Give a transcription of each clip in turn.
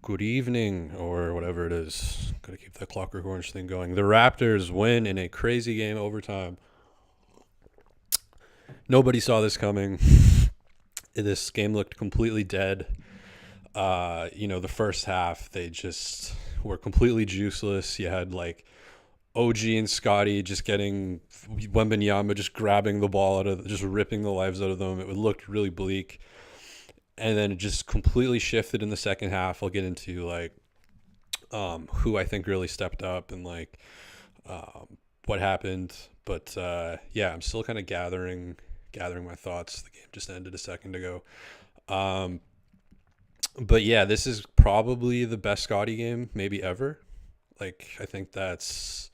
Good evening, or whatever it is. Gotta keep that Clockwork Orange thing going. The Raptors win in a crazy game overtime. Nobody saw this coming. This game looked completely dead. The first half, they just were completely juiceless. You had like OG and Scotty just getting Wembanyama just grabbing the ball just ripping the lives out of them. It looked really bleak. And then it just completely shifted in the second half. I'll get into who I think really stepped up and what happened. But I'm still kind of gathering my thoughts. The game just ended a second ago. But yeah, this is probably the best Scotty game maybe ever. I think that's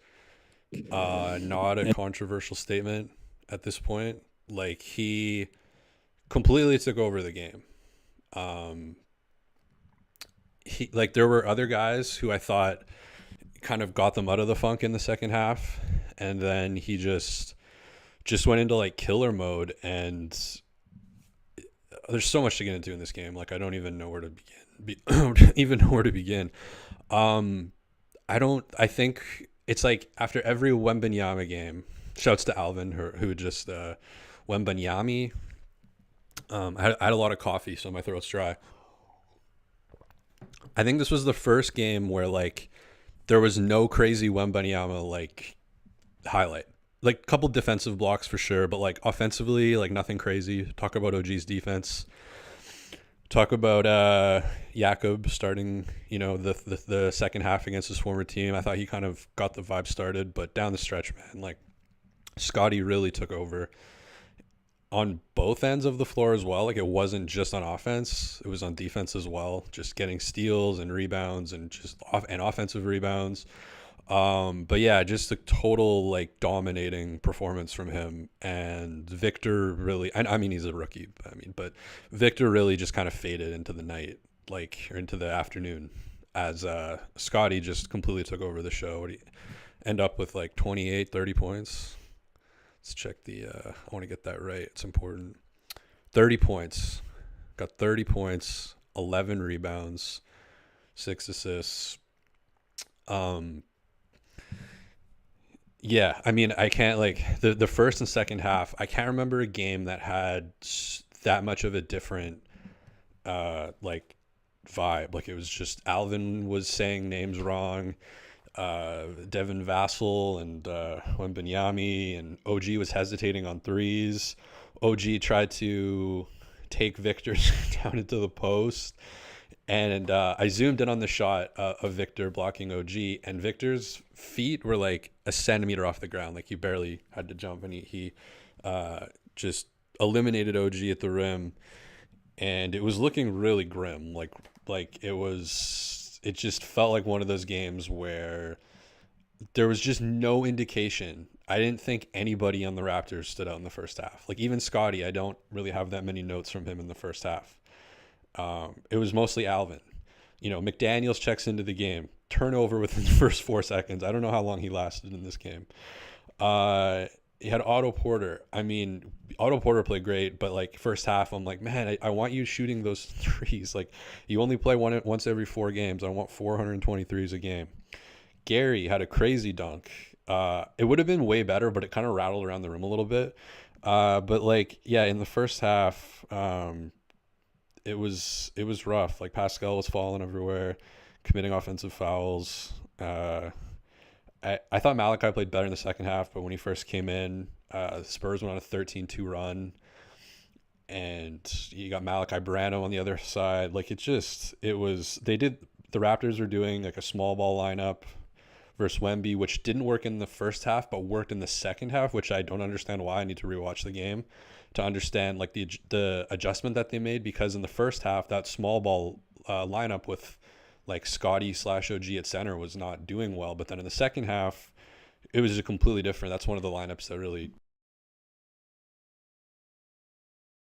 not a controversial statement at this point. He completely took over the game. There were other guys who I thought kind of got them out of the funk in the second half, and then he just went into killer mode, and there's so much to get into in this game. I don't even know where to begin. I think it's after every Wembanyama game, shouts to Alvin who just Wembanyama. I had a lot of coffee, so my throat's dry. I think this was the first game where there was no crazy Wembanyama highlight. A couple defensive blocks for sure, but offensively, nothing crazy. Talk about OG's defense. Talk about Jakob starting, the second half against his former team. I thought he kind of got the vibe started, but down the stretch, man, Scotty really took over on both ends of the floor as well. It wasn't just on offense, it was on defense as well, just getting steals and rebounds and just offensive rebounds. But yeah, just a total dominating performance from him. And Victor really, I mean he's a rookie, but Victor really just kind of faded into the night, or into the afternoon, as Scotty just completely took over the show. What do you end up with 28, 30 points? Let's check I want to get that right. It's important. 30 points. Got 30 points, 11 rebounds, 6 assists. Yeah, I can't the first and second half. I can't remember a game that had that much of a different vibe. It was just Alvin was saying names wrong. Devin Vassell and Wembanyama, and OG was hesitating on threes. OG tried to take Victor down into the post, and I zoomed in on the shot of Victor blocking OG, and Victor's feet were a centimeter off the ground. He barely had to jump, and he just eliminated OG at the rim, and it was looking really grim. It just felt like one of those games where there was just no indication. I didn't think anybody on the Raptors stood out in the first half. Even Scotty, I don't really have that many notes from him in the first half. It was mostly Alvin. McDaniels checks into the game. Turnover within the first 4 seconds. I don't know how long he lasted in this game. He had Otto Porter. Otto Porter played great, but first half, I'm man, I want you shooting those threes. You only play once every 4 games. I want 423s a game. Gary had a crazy dunk. It would have been way better, but it kind of rattled around the rim a little bit. In the first half, it was rough. Pascal was falling everywhere, committing offensive fouls. I thought Malachi played better in the second half, but when he first came in, the Spurs went on a 13-2 run, and you got Malachi Brano on the other side. The Raptors were doing a small ball lineup versus Wemby, which didn't work in the first half, but worked in the second half, which I don't understand why. I need to rewatch the game to understand the adjustment that they made, because in the first half, that small ball lineup with Scotty /OG at center was not doing well. But then in the second half, it was just completely different. That's one of the lineups that really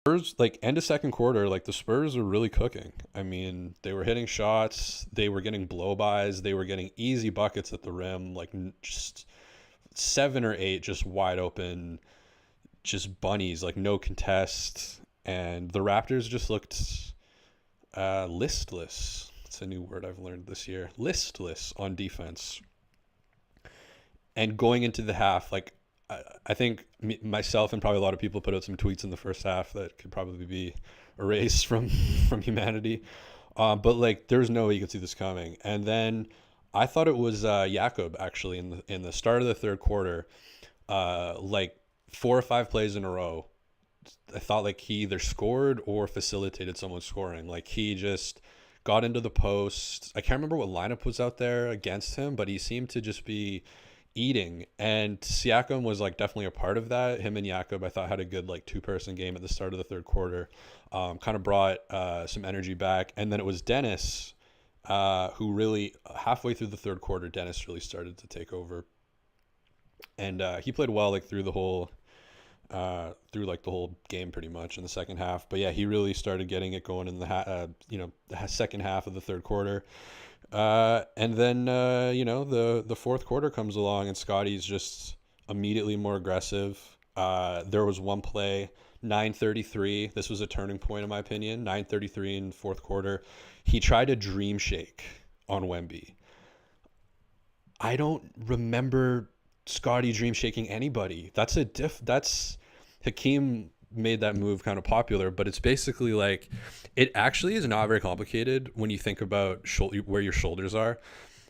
Spurs, end of second quarter, the Spurs are really cooking. They were hitting shots, they were getting blow-bys, they were getting easy buckets at the rim, just 7 or 8 just wide open, just bunnies, no contest. And the Raptors just looked listless. It's a new word I've learned this year. Listless on defense. And going into the half, like I think myself and probably a lot of people put out some tweets in the first half that could probably be erased from humanity. But like, there's no way you could see this coming. And then I thought it was Jakob actually in the start of the third quarter, like 4 or 5 plays in a row. I thought like he either scored or facilitated someone scoring. Like he just got into the post. I can't remember what lineup was out there against him, but he seemed to just be eating. And Siakam was like definitely a part of that. Him and Jakob, I thought, had a good like 2-person game at the start of the third quarter. Kind of brought some energy back. And then it was Dennis, who really halfway through the third quarter, Dennis really started to take over. And he played well like through the whole game pretty much in the second half. But yeah, he really started getting it going in the second half of the third quarter. And then the fourth quarter comes along and Scotty's just immediately more aggressive. There was one play, 9:33. This was a turning point in my opinion. 9:33 in the fourth quarter. He tried a dream shake on Wemby. I don't remember Scotty dream shaking anybody. That's Hakeem made that move kind of popular, but it's basically like, it actually is not very complicated when you think about where your shoulders are.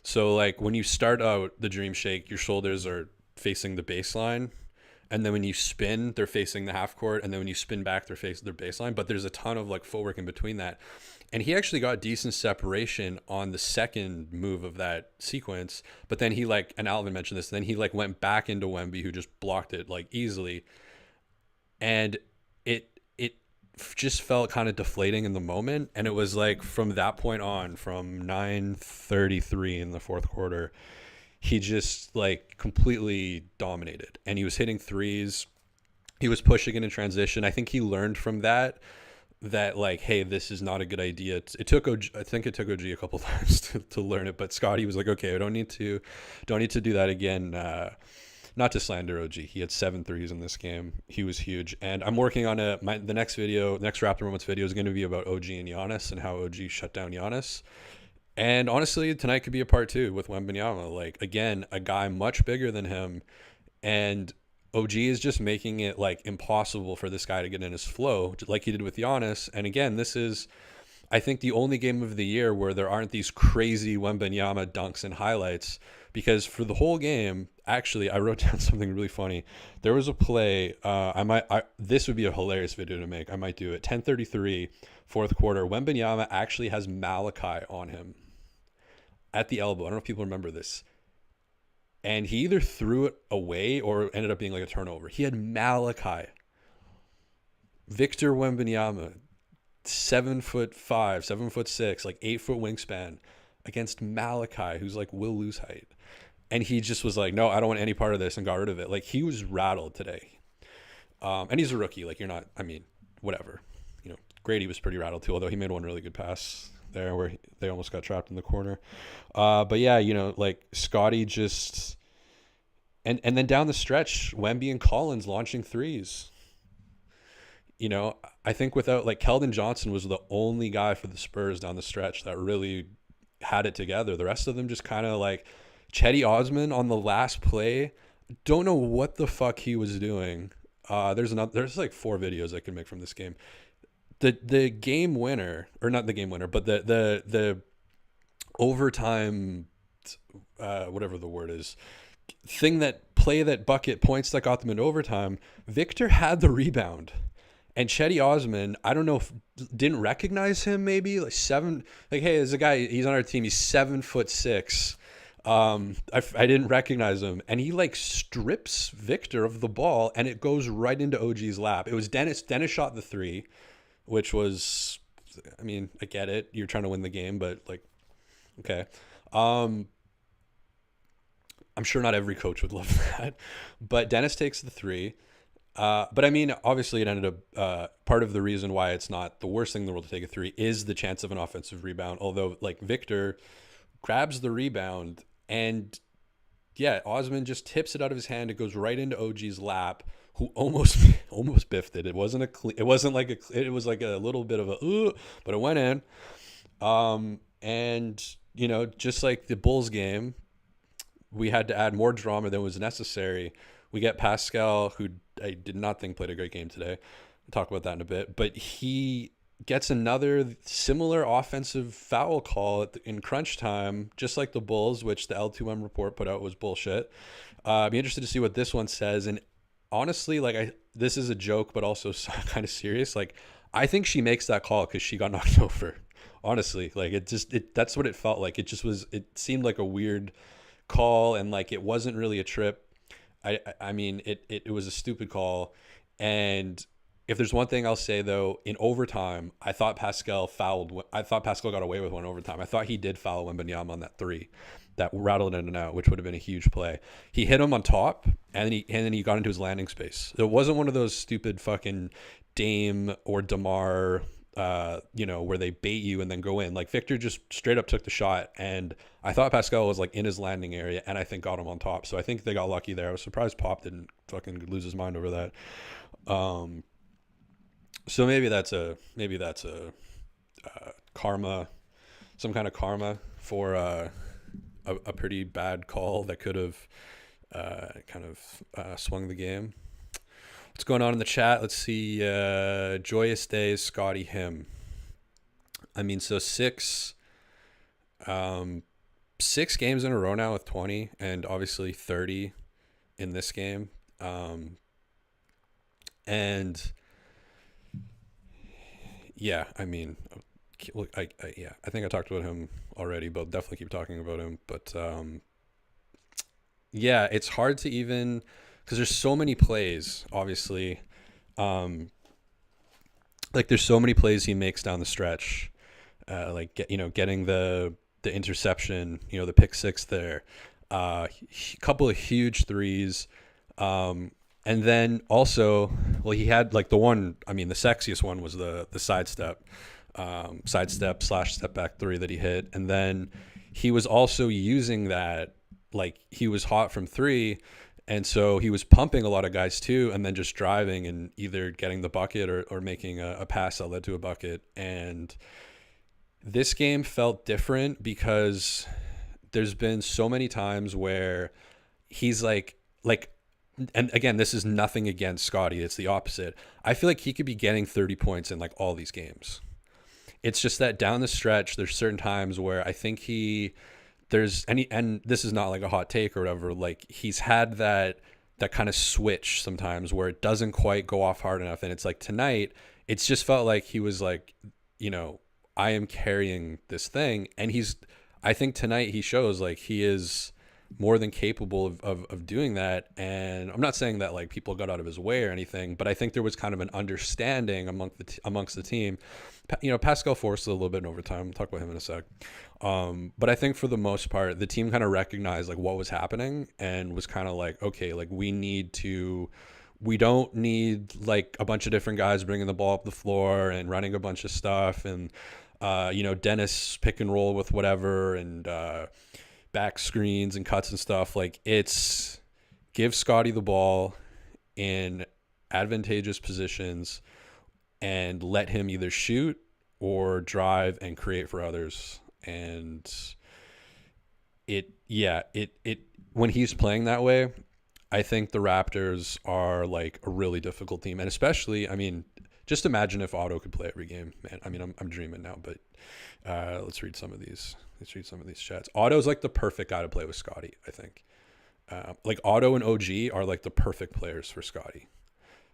So like when you start out the dream shake, your shoulders are facing the baseline, and then when you spin, they're facing the half court, and then when you spin back, they're facing their baseline. But there's a ton of like footwork in between that. And he actually got decent separation on the second move of that sequence. But then he and Alvin mentioned this, then he went back into Wemby, who just blocked it like easily. And it just felt kind of deflating in the moment. And it was like from that point on, from 9:33 in the fourth quarter, he just like completely dominated. And he was hitting threes. He was pushing it in transition. I think he learned from that like, hey, this is not a good idea. I think it took OG a couple times to learn it, but Scotty was like, okay, I don't need to do that again. Not to slander OG. He had 7 threes in this game. He was huge. And I'm working on the next Raptor Moments video is going to be about OG and Giannis and how OG shut down Giannis. And honestly, tonight could be a part 2 with Wembanyama. Like, again, a guy much bigger than him, and OG is just making it like impossible for this guy to get in his flow like he did with Giannis. And again, this is, I think, the only game of the year where there aren't these crazy Wembanyama dunks and highlights, because for the whole game, actually, I wrote down something really funny. There was a play, this would be a hilarious video to make. I might do it. 10:33, fourth quarter. Wembanyama actually has Malachi on him at the elbow. I don't know if people remember this. And he either threw it away or ended up being like a turnover. He had Malachi. Victor Wembanyama, 7'5", 7'6", like 8-foot wingspan, against Malachi, who's like will lose height. And he just was like, no, I don't want any part of this, and got rid of it. Like, he was rattled today. And he's a rookie. Like, whatever. Grady was pretty rattled too, although he made one really good pass there where they almost got trapped in the corner. But yeah, like Scotty just, and then down the stretch, Wemby and Collins launching threes. I think without, like, Keldon Johnson was the only guy for the Spurs down the stretch that really had it together. The rest of them just kind of like, Chetty Osman on the last play, don't know what the fuck he was doing. There's like 4 videos I can make from this game. The game winner, or not the game winner, but the overtime, whatever the word is, that bucket points that got them into overtime. Victor had the rebound, and Chetty Osman, I don't know if didn't recognize him. Maybe like hey, there's a guy. He's on our team. He's 7'6". I didn't recognize him, and he like strips Victor of the ball, and it goes right into OG's lap. It was Dennis. Dennis shot the 3. Which was, I mean, I get it. You're trying to win the game, but like, okay. I'm sure not every coach would love that. But Dennis takes the 3. But I mean, obviously it ended up, part of the reason why it's not the worst thing in the world to take a 3 is the chance of an offensive rebound. Although, like, Victor grabs the rebound, and yeah, Osman just tips it out of his hand. It goes right into OG's lap, who almost biffed it. It was like a little bit of a, but it went in. And, just like the Bulls game, we had to add more drama than was necessary. We get Pascal, who I did not think played a great game today. We'll talk about that in a bit. But he gets another similar offensive foul call in crunch time, just like the Bulls, which the L2M report put out was bullshit. I'd be interested to see what this one says. And honestly, this is a joke, but also kind of serious. Like, I think she makes that call because she got knocked over. Honestly, like that's what it felt like. It seemed like a weird call, and like it wasn't really a trip. I mean, it was a stupid call. And if there's one thing I'll say though, in overtime, I thought Pascal got away with one overtime. I thought he did foul Wembanyama on that three that rattled in and out, which would have been a huge play. He hit him on top, and then he got into his landing space. It wasn't one of those stupid fucking Dame or DeMar, where they bait you and then go in. Like, Victor just straight up took the shot, and I thought Pascal was like in his landing area, and I think got him on top. So I think they got lucky there. I was surprised Pop didn't fucking lose his mind over that. So maybe that's a karma, some kind of karma for a pretty bad call that could have swung the game. What's going on in the chat? Let's see. Joyous days, Scotty him. I mean, so six games in a row now with 20, and obviously 30 in this game. And yeah, I mean, I think I talked about him already, but I'll definitely keep talking about him. But yeah, it's hard to even, because there's so many plays, obviously. Like, there's so many plays he makes down the stretch, getting the interception, the pick six there, couple of huge threes, and then also, well, he had like the sexiest one was the sidestep / step back three that he hit, and then he was also using that, like, he was hot from three. And so he was pumping a lot of guys too, and then just driving and either getting the bucket or making a pass that led to a bucket. And this game felt different because there's been so many times where he's like, and again, this is nothing against Scotty. It's the opposite. I feel like he could be getting 30 points in like all these games. It's just that down the stretch, there's certain times where I think and this is not like a hot take or whatever, like he's had that kind of switch sometimes where it doesn't quite go off hard enough. And it's like tonight, it's just felt like he was like, I am carrying this thing. And I think tonight he shows like he is more than capable of doing that. And I'm not saying that like people got out of his way or anything, but I think there was kind of an understanding amongst the team. Pascal forced it a little bit in overtime. We'll talk about him in a sec. But I think for the most part, the team kind of recognized like what was happening and was kind of like, okay, like we don't need like a bunch of different guys bringing the ball up the floor and running a bunch of stuff. And, Dennis pick and roll with whatever and, back screens and cuts and stuff. Like, it's give Scotty the ball in advantageous positions and let him either shoot or drive and create for others. And when he's playing that way, I think the Raptors are like a really difficult team. And especially, I mean, just imagine if Otto could play every game, man. I mean, I'm dreaming now, but let's read some of these. Let's read some of these chats. Otto's like the perfect guy to play with Scotty, I think. Like Otto and OG are like the perfect players for Scotty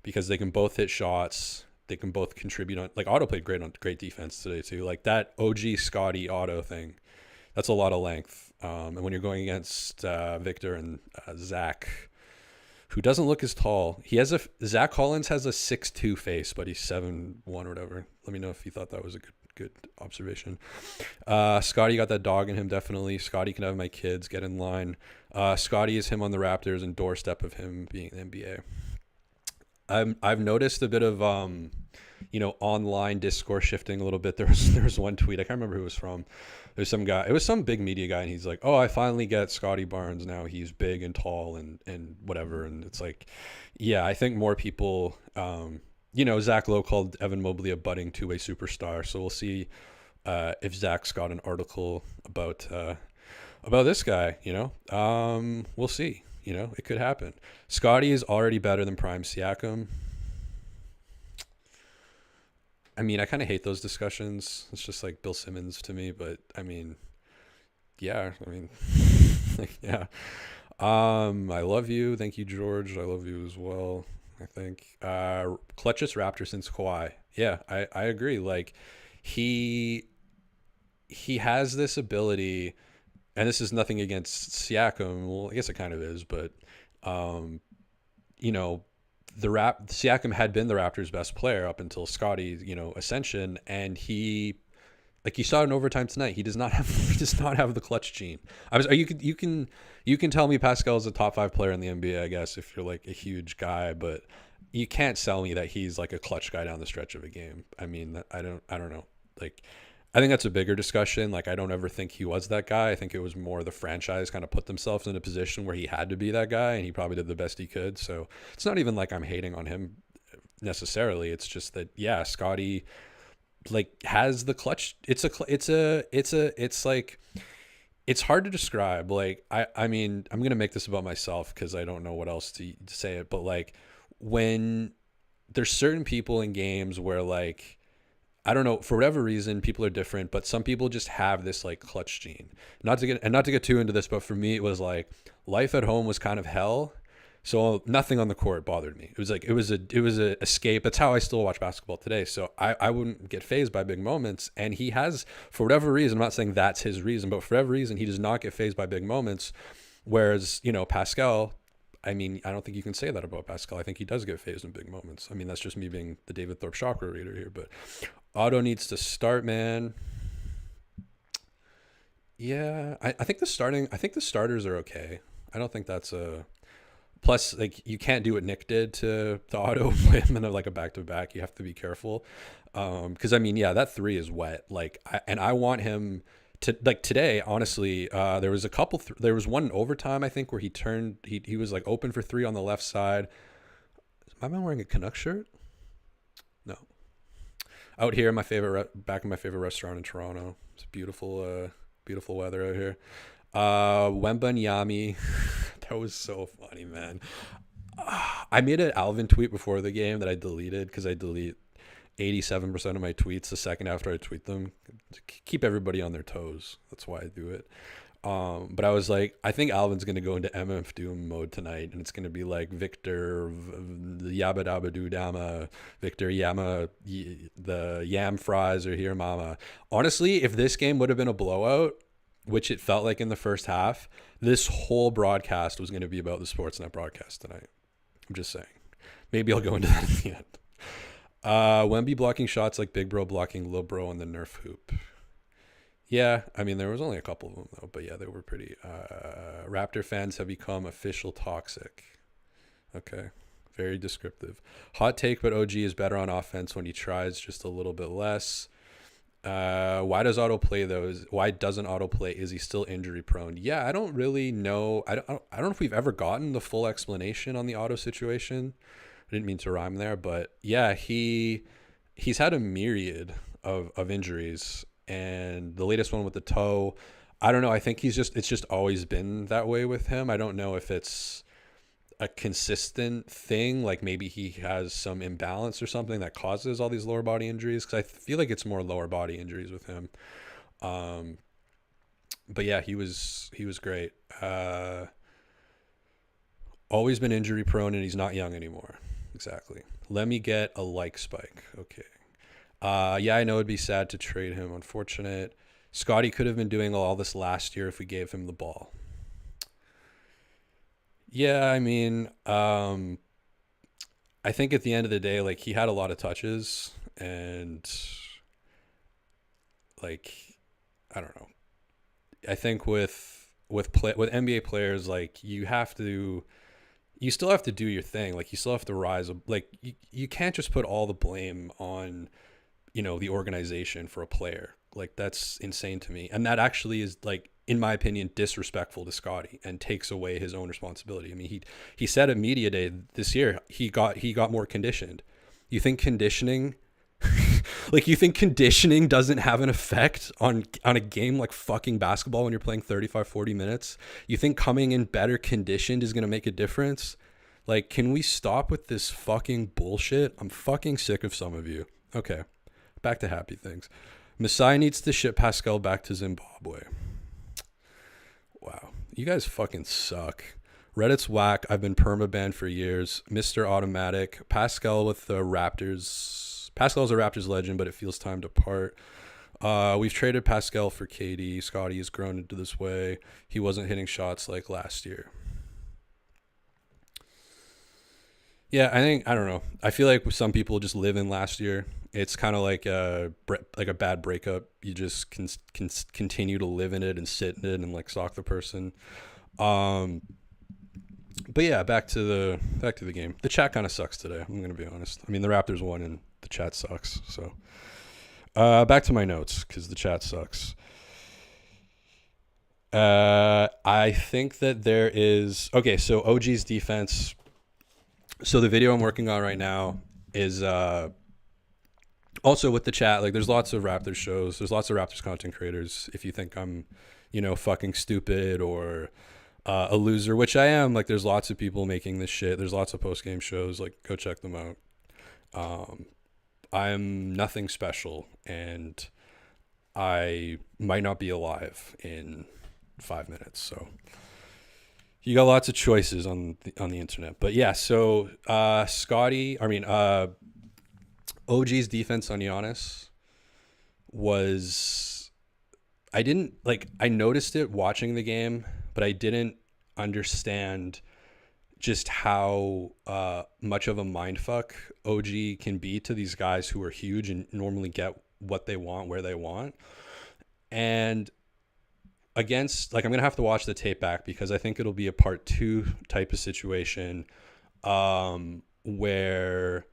because they can both hit shots. They can both contribute on, like Otto played great defense today too. Like that OG Scotty Otto thing, that's a lot of length. And when you're going against Victor and Zach, who doesn't look as tall, Zach Collins has a 6'2" face, but he's 7'1" or whatever. Let me know if you thought that was a good observation. Scotty got that dog in him, definitely. Scotty can have my kids, get in line. Scotty is him on the Raptors and doorstep of him being in the NBA. I've noticed a bit of online discourse shifting a little bit. There was one tweet, I can't remember who it was from. There's some guy, it was some big media guy, and he's like, "Oh, I finally get Scotty Barnes now. He's big and tall and whatever." And it's like, yeah, I think more people, Zach Lowe called Evan Mobley a budding two-way superstar. So we'll see if Zach's got an article about this guy, we'll see. It could happen. Scotty is already better than prime Siakam. I mean, I kind of hate those discussions. It's just like Bill Simmons to me, but I mean, yeah, I mean, yeah. I love you. Thank you, George. I love you as well. I think clutchest Raptor since Kawhi. Yeah, I agree. Like he has this ability, and this is nothing against Siakam. Well, I guess it kind of is, but you know, Siakam had been the Raptors' best player up until Scotty's ascension, and he, like you saw in overtime tonight, he does not have the clutch gene. You can tell me Pascal's a top 5 player in the NBA, I guess, if you're like a huge guy, but you can't sell me that he's like a clutch guy down the stretch of a game. I mean, I don't know. Like, I think that's a bigger discussion. Like, I don't ever think he was that guy. I think it was more the franchise kind of put themselves in a position where he had to be that guy, and he probably did the best he could. So it's not even like I'm hating on him necessarily. It's just that, yeah, Scotty like has the clutch. It's like, it's hard to describe. Like, I mean, I'm going to make this about myself because I don't know what else to say it. But like, when there's certain people in games where, like, I don't know, for whatever reason, people are different, but some people just have this like clutch gene. Not to get too into this, but for me, it was like life at home was kind of hell. So nothing on the court bothered me. It was like, it was a escape. That's how I still watch basketball today. So I wouldn't get fazed by big moments. And he has, for whatever reason, I'm not saying that's his reason, but for whatever reason, he does not get fazed by big moments. Whereas, Pascal, I mean, I don't think you can say that about Pascal. I think he does get fazed in big moments. I mean, that's just me being the David Thorpe chakra reader here, but Otto needs to start, man. Yeah, I think the starters are okay. I don't think that's a plus. Like, you can't do what Nick did to Otto, play him in a back-to-back. You have to be careful. Because I mean, yeah, that 3 is wet. Like, I want him to, like, today, honestly, there was there was one in overtime, I think, where he was like open for 3 on the left side. Am I wearing a Canucks shirt? No. Out here, back in my favorite restaurant in Toronto. It's beautiful, beautiful weather out here. Wembanyama, that was so funny, man. I made an Alvin tweet before the game that I deleted because I delete 87% of my tweets the second after I tweet them to keep everybody on their toes. That's why I do it. But I was like, I think Alvin's going to go into MF Doom mode tonight, and it's going to be like Victor Yabba Dabba Doo Dama, Victor Yama, the Yam Fries are here, mama. Honestly, if this game would have been a blowout, which it felt like in the first half, this whole broadcast was going to be about the Sportsnet broadcast tonight. I'm just saying. Maybe I'll go into that at the end. Wemby blocking shots like Big Bro blocking Lil Bro on the Nerf hoop. Yeah, I mean, there was only a couple of them, though. But yeah, they were pretty... Raptor fans have become official toxic. Okay, very descriptive. Hot take, but OG is better on offense when he tries just a little bit less. Why does Otto play those? Why doesn't Otto play? Is he still injury prone? Yeah, I don't really know. I don't know if we've ever gotten the full explanation on the Otto situation. I didn't mean to rhyme there, but yeah, he's had a myriad of injuries, and the latest one with the toe, I don't know. I think it's just always been that way with him. I don't know if it's a consistent thing, like maybe he has some imbalance or something that causes all these lower body injuries, because I feel like it's more lower body injuries with him. But yeah, he was great. Always been injury prone, and he's not young anymore. Exactly. Let me get a like spike. Okay. Yeah, I know it'd be sad to trade him. Unfortunate. Scotty could have been doing all this last year if we gave him the ball. Yeah, I mean, I think at the end of the day, like, he had a lot of touches, and like, I don't know. I think with NBA players, like, you still have to do your thing. Like, you still have to rise. Like, you can't just put all the blame on, the organization for a player. Like, that's insane to me. And that actually is, like, in my opinion, disrespectful to Scotty and takes away his own responsibility. I mean, he said at media day this year, he got more conditioned. You think conditioning Like, you think conditioning doesn't have an effect on a game like fucking basketball when you're playing 35, 40 minutes? You think coming in better conditioned is going to make a difference? Like, can we stop with this fucking bullshit? I'm fucking sick of some of you. Okay, back to happy things. Masai needs to ship Pascal back to Zimbabwe. Wow, you guys fucking suck. Reddit's whack. I've been permabanned for years. Mr. Automatic. Pascal with the Raptors. Pascal's a Raptors legend, but it feels time to part. We've traded Pascal for KD. Scotty has grown into this way. He wasn't hitting shots like last year. Yeah, I don't know. I feel like some people just live in last year. It's kind of like a bad breakup. You just can continue to live in it and sit in it and like stalk the person. But yeah, back to the game. The chat kind of sucks today. I'm gonna be honest. I mean, the Raptors won and the chat sucks. So back to my notes because the chat sucks. I think that there is so OG's defense. So the video I'm working on right now is also with the chat. Like, there's lots of Raptors shows. There's lots of Raptors content creators. If you think I'm, fucking stupid or a loser, which I am, like, there's lots of people making this shit. There's lots of post-game shows. Like, go check them out. I'm nothing special, and I might not be alive in 5 minutes. So you got lots of choices on the internet. But yeah, so OG's defense on Giannis was, I noticed it watching the game, but I didn't understand just how much of a mindfuck OG can be to these guys who are huge and normally get what they want where they want. And against, I'm going to have to watch the tape back because I think it'll be a part 2 type of situation where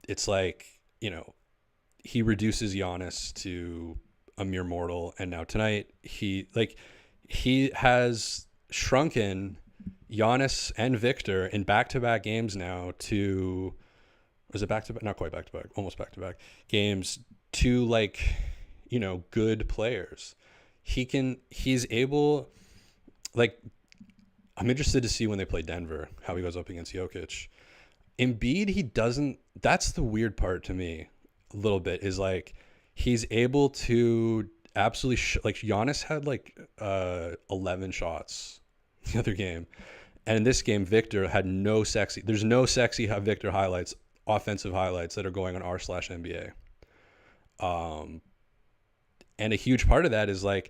it's like, he reduces Giannis to a mere mortal. And now tonight he has shrunken Giannis and Victor in back-to-back games now to, was it back-to-back? Not quite back-to-back, almost back-to-back games to good players. He's able, I'm interested to see when they play Denver, how he goes up against Jokic. Embiid, he doesn't, that's the weird part to me a little bit, is he's able to absolutely, Giannis had 11 shots the other game. And in this game, Victor had there's no sexy Victor highlights, offensive highlights that are going on r/NBA. And a huge part of that is OG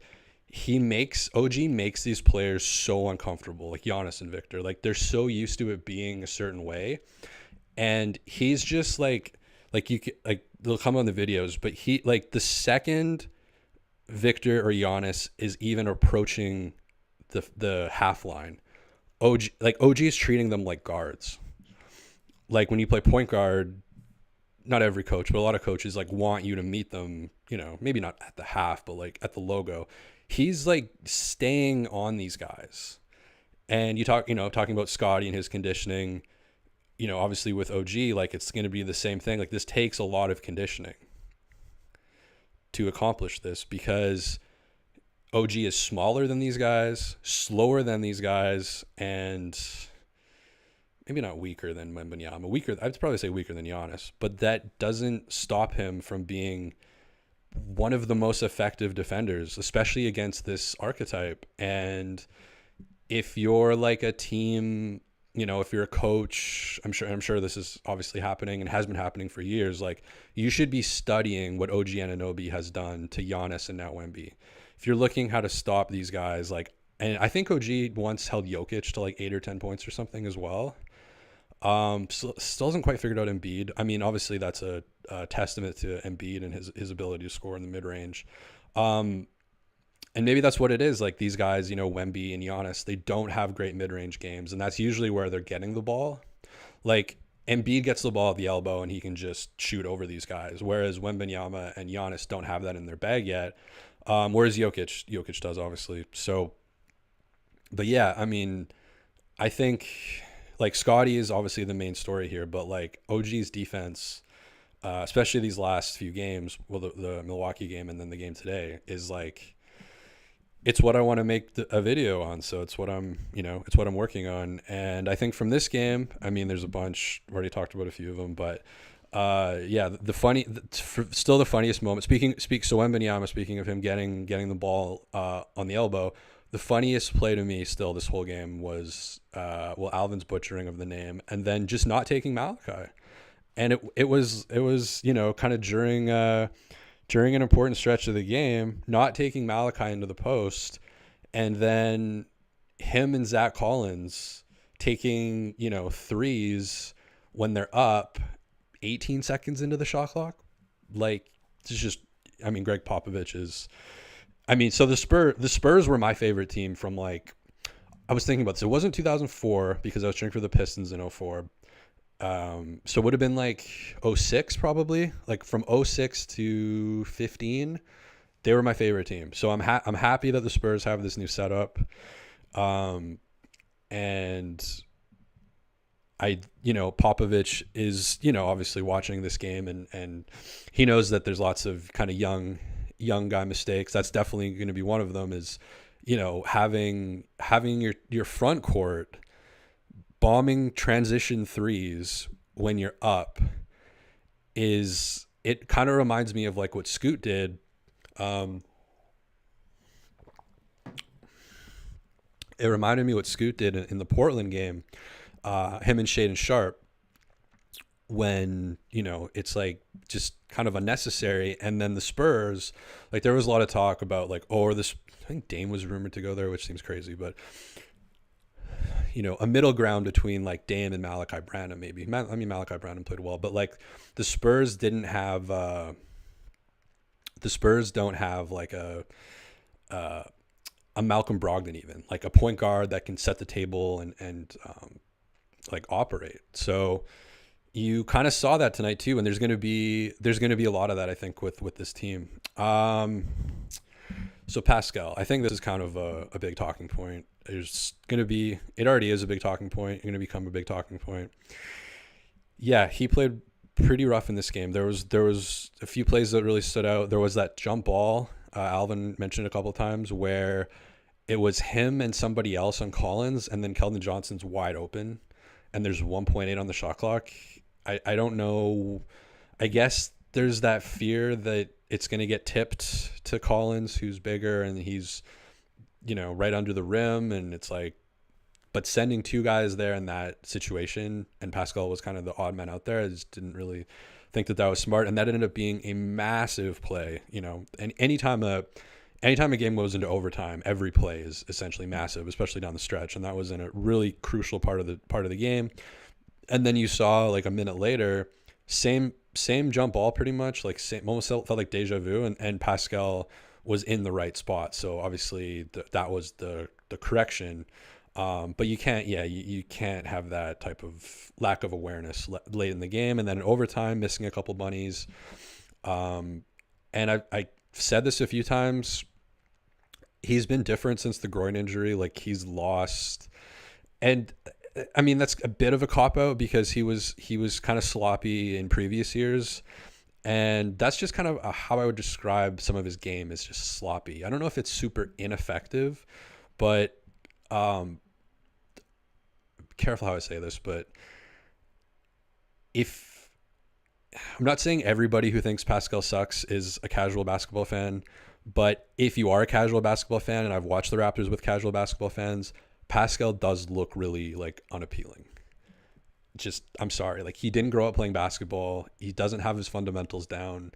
makes these players so uncomfortable, like Giannis and Victor. They're so used to it being a certain way. And he's just they'll come on the videos, but the second Victor or Giannis is even approaching the half line, OG is treating them like guards. When you play point guard, not every coach, but a lot of coaches want you to meet them, maybe not at the half, but at the logo. He's staying on these guys. And talking about Scotty and his conditioning, obviously with OG, it's going to be the same thing. This takes a lot of conditioning to accomplish this because OG is smaller than these guys, slower than these guys, and maybe not weaker than Wembanyama. I'd probably say weaker than Giannis, but that doesn't stop him from being one of the most effective defenders, especially against this archetype. And if you're a team, if you're a coach, I'm sure this is obviously happening and has been happening for years. You should be studying what OG Anunoby has done to Giannis and now Wemby. If you're looking how to stop these guys, and I think OG once held Jokic to 8 or 10 points or something as well. Still hasn't quite figured out Embiid. I mean, obviously that's a testament to Embiid and his ability to score in the mid-range. And maybe that's what it is. These guys, Wemby and Giannis, they don't have great mid-range games, and that's usually where they're getting the ball. Embiid gets the ball at the elbow and he can just shoot over these guys, whereas Wembanyama and Giannis don't have that in their bag yet. Whereas Jokic does, obviously. So, but yeah, I mean, I think Scotty is obviously the main story here, but OG's defense, especially these last few games, well, the Milwaukee game and then the game today, is like it's what I want to make a video on. So it's what it's what I'm working on. And I think from this game, I mean, there's a bunch. I've already talked about a few of them, but yeah, still the funniest moment. So Wembanyama, speaking of him getting the ball on the elbow, the funniest play to me still this whole game was Alvin's butchering of the name, and then just not taking Malachi. And it was kind of during an important stretch of the game, not taking Malachi into the post, and then him and Zach Collins taking, threes when they're up 18 seconds into the shot clock. Like, it's just, I mean, Greg Popovich is, I mean, so the Spurs were my favorite team from like, I was thinking about this. It wasn't 2004 because I was cheering for the Pistons in 04. So it would have been like 06 probably, like from 06 to 15, they were my favorite team. So I'm happy that the Spurs have this new setup. And Popovich is, obviously watching this game and he knows that there's lots of kind of young guy mistakes. That's definitely going to be one of them is, having your front court bombing transition threes when you're up it kind of reminds me of like what Scoot did. It reminded me what Scoot did in the Portland game, him and Shaden Sharp, when, it's like just kind of unnecessary. And then the Spurs, like there was a lot of talk about like, I think Dame was rumored to go there, which seems crazy, but a middle ground between like Dame and Malachi Branham, maybe. I mean, Malachi Branham played well, but like the Spurs don't have like a Malcolm Brogdon, even like a point guard that can set the table and like operate. So you kind of saw that tonight too, and there's going to be a lot of that, I think, with this team. So Pascal, I think this is kind of a big talking point. It already is a big talking point. Going to become a big talking point. Yeah, he played pretty rough in this game. There was a few plays that really stood out. There was that jump ball Alvin mentioned a couple of times where it was him and somebody else on Collins, and then Keldon Johnson's wide open, and there's 1.8 on the shot clock. I don't know. I guess there's that fear that it's going to get tipped to Collins, who's bigger, and he's right under the rim, and it's like, but sending two guys there in that situation, and Pascal was kind of the odd man out there. I just didn't really think that was smart, and that ended up being a massive play. And anytime a game goes into overtime, every play is essentially massive, especially down the stretch, and that was in a really crucial part of the game. And then you saw like a minute later, same jump ball, pretty much like almost felt like deja vu, and Pascal was in the right spot. So obviously that was the correction. But you can't have that type of lack of awareness late in the game. And then in overtime, missing a couple bunnies. And I said this a few times. He's been different since the groin injury. Like, he's lost. And I mean, that's a bit of a cop-out because he was kind of sloppy in previous years. And that's just kind of how I would describe some of his game, is just sloppy. I don't know if it's super ineffective, but careful how I say this, but I'm not saying everybody who thinks Pascal sucks is a casual basketball fan, but if you are a casual basketball fan, and I've watched the Raptors with casual basketball fans, Pascal does look really like unappealing. I'm sorry, like, he didn't grow up playing basketball. He doesn't have his fundamentals down,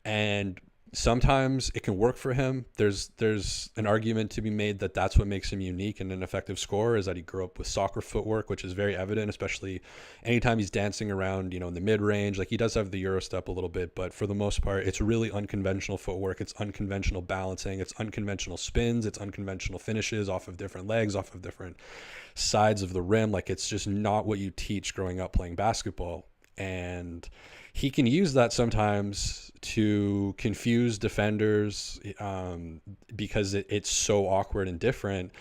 and sometimes it can work for him. There's an argument to be made that that's what makes him unique and an effective scorer, is that he grew up with soccer footwork, which is very evident, especially anytime he's dancing around, in the mid-range. Like, he does have the Euro step a little bit, but for the most part, it's really unconventional footwork. It's unconventional balancing. It's unconventional spins. It's unconventional finishes off of different legs, off of different sides of the rim. Like, it's just not what you teach growing up playing basketball. And he can use that sometimes to confuse defenders because it's so awkward and different,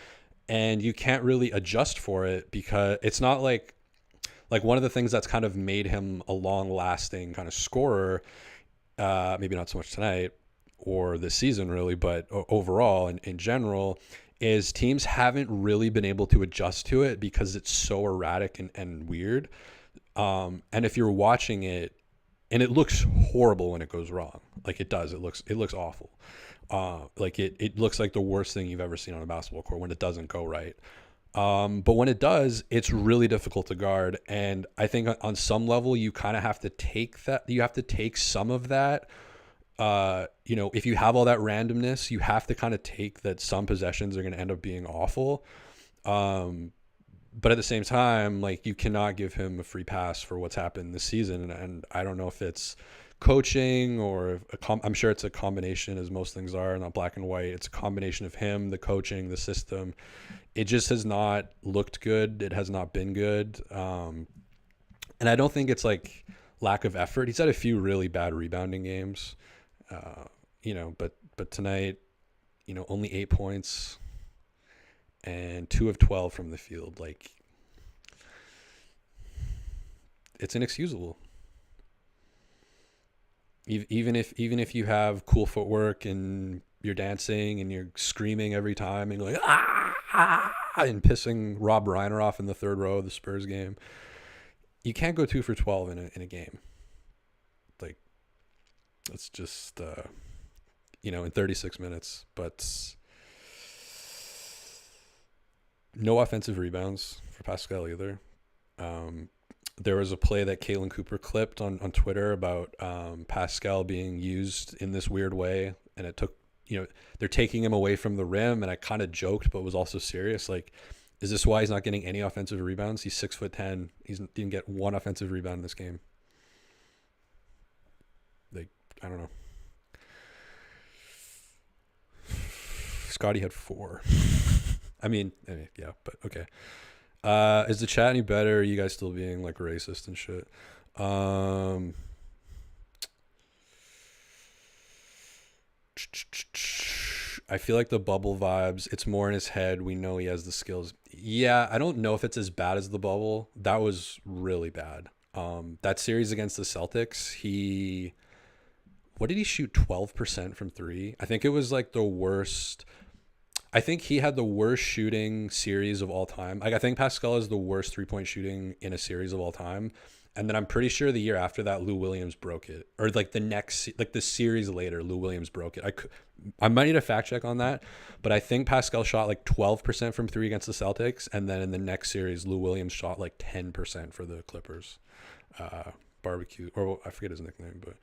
and you can't really adjust for it, because it's not like like one of the things that's kind of made him a long lasting kind of scorer, maybe not so much tonight or this season really, but overall and in general, is teams haven't really been able to adjust to it because it's so erratic and weird. And if you're watching it, and it looks horrible when it goes wrong, like it does, it looks awful. Like it looks like the worst thing you've ever seen on a basketball court when it doesn't go right. But when it does, it's really difficult to guard. And I think on some level, you kind of have to take that. You have to take some of that. If you have all that randomness, you have to kind of take that some possessions are going to end up being awful. But at the same time, like you cannot give him a free pass for what's happened this season. And I don't know if it's coaching or I'm sure it's a combination, as most things are, not black and white. It's a combination of him, the coaching, the system. It just has not looked good. It has not been good. And I don't think it's like lack of effort. He's had a few really bad rebounding games, but tonight, only 8 points and 2 of 12 from the field. Like, it's inexcusable. Even if you have cool footwork and you're dancing and you're screaming every time and you're like, and pissing Rob Reiner off in the third row of the Spurs game, you can't go 2 for 12 in a game. Like, it's just, in 36 minutes. But no offensive rebounds for Pascal either. There was a play that Caitlin Cooper clipped on Twitter about Pascal being used in this weird way, and it took, they're taking him away from the rim, and I kind of joked but was also serious. Like, is this why he's not getting any offensive rebounds? He's 6'10". He didn't get one offensive rebound in this game. Like, I don't know. Scotty had 4. I mean, yeah, but okay. Is the chat any better? Are you guys still being like racist and shit? I feel like the bubble vibes, it's more in his head. We know he has the skills. Yeah, I don't know if it's as bad as the bubble. That was really bad. That series against the Celtics, what did he shoot? 12% from 3. I think it was like the worst. I think he had the worst shooting series of all time. Like, I think Pascal is the worst 3-point shooting in a series of all time. And then I'm pretty sure the year after that, Lou Williams broke it. Or like the series later, Lou Williams broke it. I might need a fact check on that. But I think Pascal shot like 12% from 3 against the Celtics. And then in the next series, Lou Williams shot like 10% for the Clippers. Barbecue, or I forget his nickname, but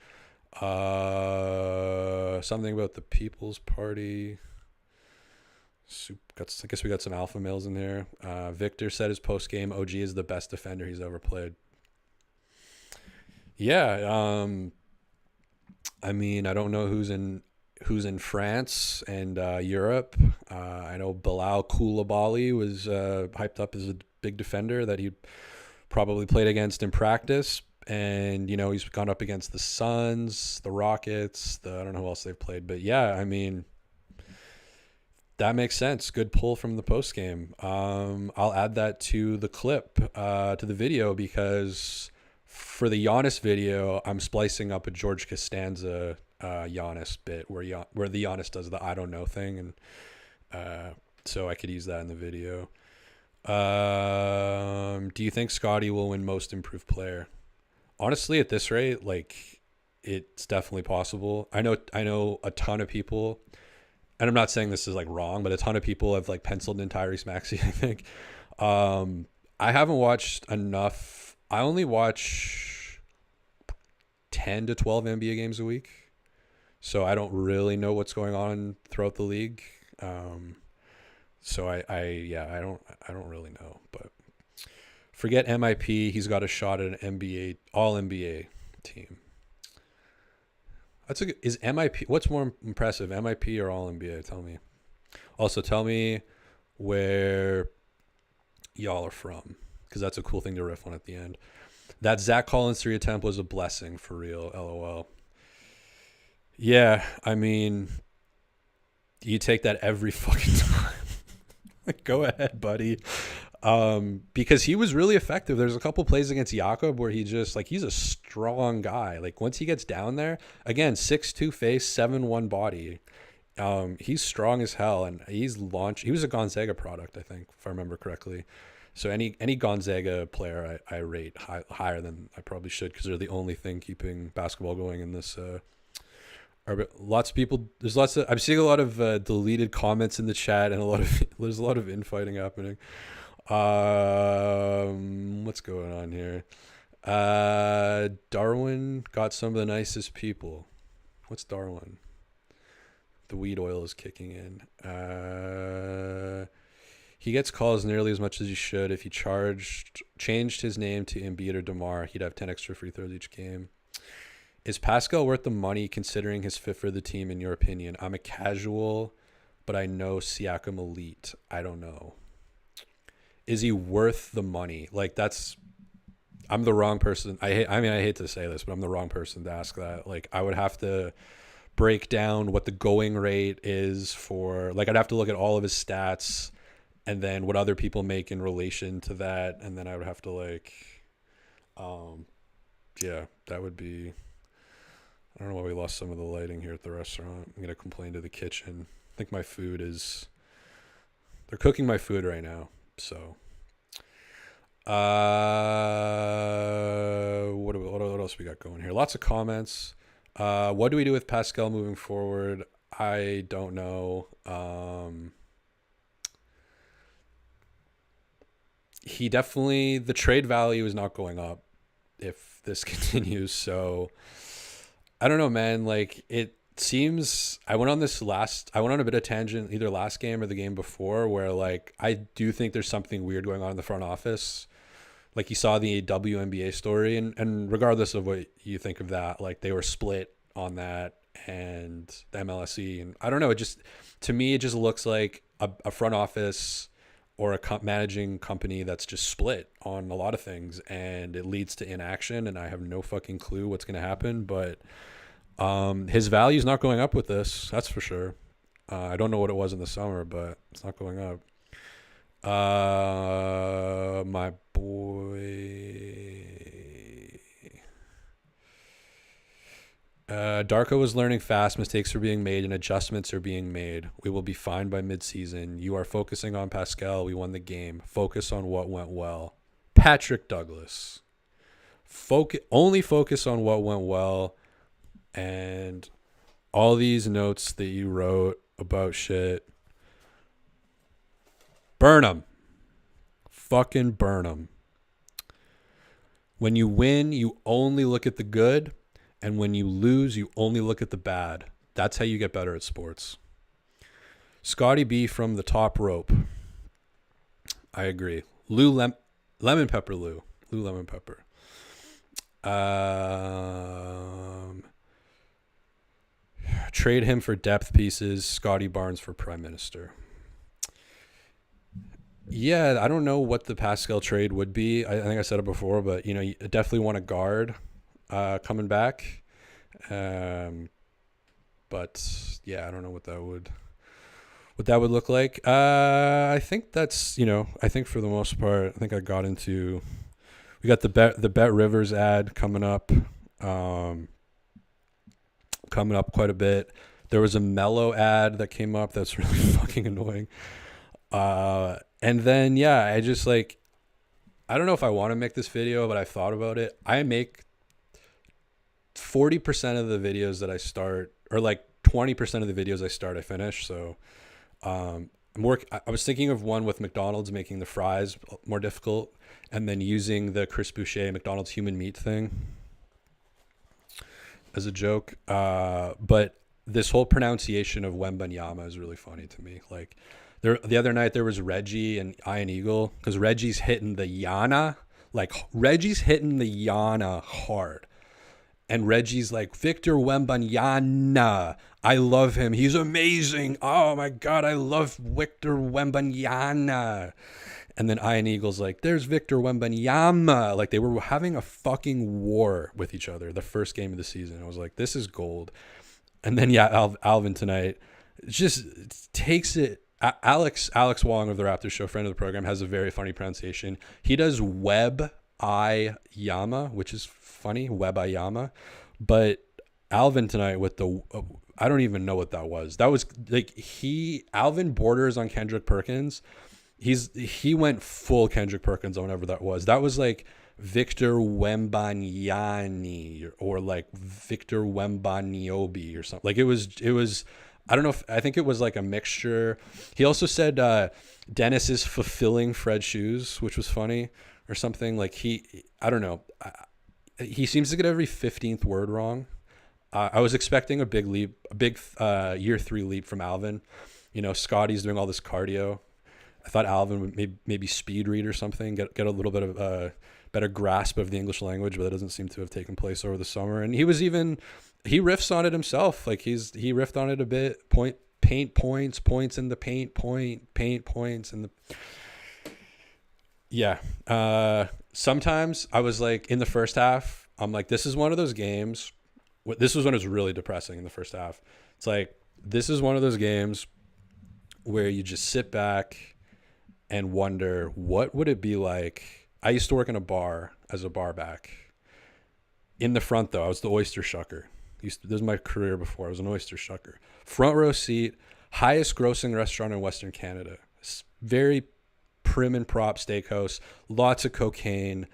something about the People's Party. I guess we got some alpha males in here. Victor said his post game, OG is the best defender he's ever played. Yeah, I mean, I don't know who's in France and Europe. I know Bilal Koulibaly was hyped up as a big defender that he probably played against in practice, and he's gone up against the Suns, the Rockets, I don't know who else they've played, but yeah, I mean, that makes sense. Good pull from the post game. I'll add that to the clip, to the video, because for the Giannis video, I'm splicing up a George Costanza Giannis bit where the Giannis does the I don't know thing, and so I could use that in the video. Do you think Scotty will win Most Improved Player? Honestly, at this rate, like, it's definitely possible. I know a ton of people. And I'm not saying this is like wrong, but a ton of people have like penciled in Tyrese Maxey, I think. I haven't watched enough. I only watch 10 to 12 NBA games a week. So I don't really know what's going on throughout the league. So I don't really know, but forget MIP. He's got a shot at an NBA, all NBA team. Is MIP, what's more impressive, MIP or All NBA? Tell me. Also, tell me where y'all are from, because that's a cool thing to riff on at the end. That Zach Collins 3 attempt was a blessing, for real. LOL. Yeah, I mean, you take that every fucking time. Like, go ahead, buddy. Because he was really effective. There's a couple plays against Jakob where he just like, he's a strong guy. Like once he gets down there, again, 6'2" face, 7'1" body. He's strong as hell, and he was a Gonzaga product, I think, if I remember correctly. So any Gonzaga player I rate higher than I probably should, because they're the only thing keeping basketball going in this. Lots of people. I'm seeing a lot of deleted comments in the chat, and there's a lot of infighting happening. What's going on here? Darwin got some of the nicest people. What's Darwin? The weed oil is kicking in. He gets calls nearly as much as he should. If he changed his name to Embiid or DeMar, he'd have 10 extra free throws each game. Is Pascal worth the money considering his fit for the team, in your opinion? I'm a casual, but I know Siakam elite. I don't know. Is he worth the money? Like I'm the wrong person. I hate to say this, but I'm the wrong person to ask that. Like I would have to break down what the going rate is for, like I'd have to look at all of his stats and then what other people make in relation to that, and then I would have to like that would be, I don't know why we lost some of the lighting here at the restaurant. I'm gonna complain to the kitchen. I think my food is, they're cooking my food right now, so what else we got going here? Lots of comments. What do we do with Pascal moving forward? I don't know. He definitely, the trade value is not going up if this continues. So I don't know, man. Like it seems, I went on a bit of tangent either last game or the game before, where like I do think there's something weird going on in the front office. Like you saw the WNBA story, and regardless of what you think of that, like they were split on that and the MLSE, and I don't know, to me it just looks like a front office or a managing company that's just split on a lot of things, and it leads to inaction, and I have no fucking clue what's going to happen, but his value is not going up with this, that's for sure. I don't know what it was in the summer, but it's not going up. My boy Darko is learning fast. Mistakes are being made and adjustments are being made. We will be fine by midseason. You are focusing on Pascal. We won the game. Focus on what went well. Patrick Douglas. Only focus on what went well, and all these notes that you wrote about shit, burn them. Fucking burn them. When you win, you only look at the good, and when you lose, you only look at the bad. That's how you get better at sports. Scotty B from the top rope. I agree. Lemon Pepper. Lou Lemon Pepper. Trade him for depth pieces. Scottie Barnes for prime minister. Yeah, I don't know what the Pascal trade would be. I think I said it before, but you definitely want a guard coming back. But yeah, I don't know what that would look like. I think that's, I think for the most part, I think I got into, we got the Bet Rivers ad coming up quite a bit. There was a Mellow ad that came up that's really fucking annoying. And then, yeah, I just I don't know if I want to make this video, but I thought about it. I make 40% of the videos that I start, or 20% of the videos I start, I finish. So, I was thinking of one with McDonald's making the fries more difficult, and then using the Chris Boucher McDonald's human meat thing as a joke. But this whole pronunciation of Wembanyama is really funny to me. The other night there was Reggie and Iron Eagle, because Reggie's hitting the Yana. Reggie's hitting the Yana hard. And Reggie's like, Victor Wembanyama. I love him. He's amazing. Oh my God, I love Victor Wembanyama. And then Iron Eagle's like, there's Victor Wembanyama. They were having a fucking war with each other the first game of the season. I was like, this is gold. And then, yeah, Alvin tonight just takes it Alex Wong of the Raptors show, friend of the program, has a very funny pronunciation. He does Web-I-Yama, which is funny, Web-I-Yama. But Alvin tonight with the I don't even know what that was. That was like Alvin borders on Kendrick Perkins. He went full Kendrick Perkins on whatever that was. That was like Victor Wembanyama or like Victor Wembaniobi or something. Like it was I don't know I think it was like a mixture. He also said Dennis is fulfilling Fred's shoes, which was funny or something. Like I don't know. He seems to get every 15th word wrong. I was expecting a big leap, a big year 3 leap from Alvin. You know, Scotty's doing all this cardio. I thought Alvin would maybe speed read or something, get a little bit of better grasp of the English language, but that doesn't seem to have taken place over the summer. And he riffs on it himself. Like he riffed on it a bit. Paint points in the paint points in the. Yeah. Sometimes I was like in the first half, I'm like, this is one of those games. This was when it was really depressing in the first half. It's like, this is one of those games where you just sit back and wonder, what would it be like? I used to work in a bar as a bar back. In the front, though, I was the oyster shucker. This was my career before. I was an oyster shucker. Front row seat, highest grossing restaurant in Western Canada. Very prim and prop steakhouse, lots of cocaine,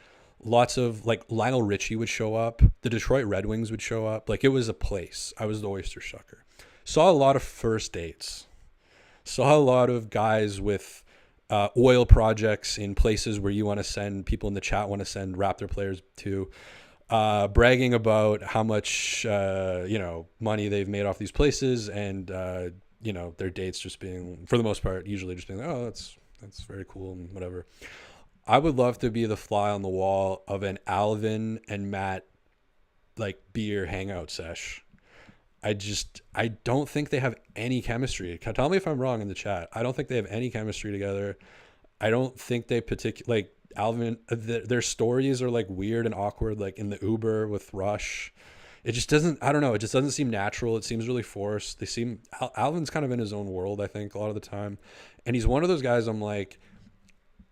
lots of like Lionel Richie would show up. The Detroit Red Wings would show up. Like it was a place. I was the oyster shucker. Saw a lot of first dates. Saw a lot of guys with oil projects in places where you want to send people in the chat want to send Raptor players to, bragging about how much money they've made off these places, and their dates just being, for the most part, usually just being like, oh, that's very cool and whatever. I would love to be the fly on the wall of an Alvin and Matt like beer hangout sesh. I don't think they have any chemistry. Tell me if I'm wrong in the chat. I don't think they have any chemistry together. I don't think they like Alvin, their stories are like weird and awkward, like in the Uber with Rush. It just doesn't, I don't know. It just doesn't seem natural. It seems really forced. Alvin's kind of in his own world, I think, a lot of the time. And he's one of those guys I'm like,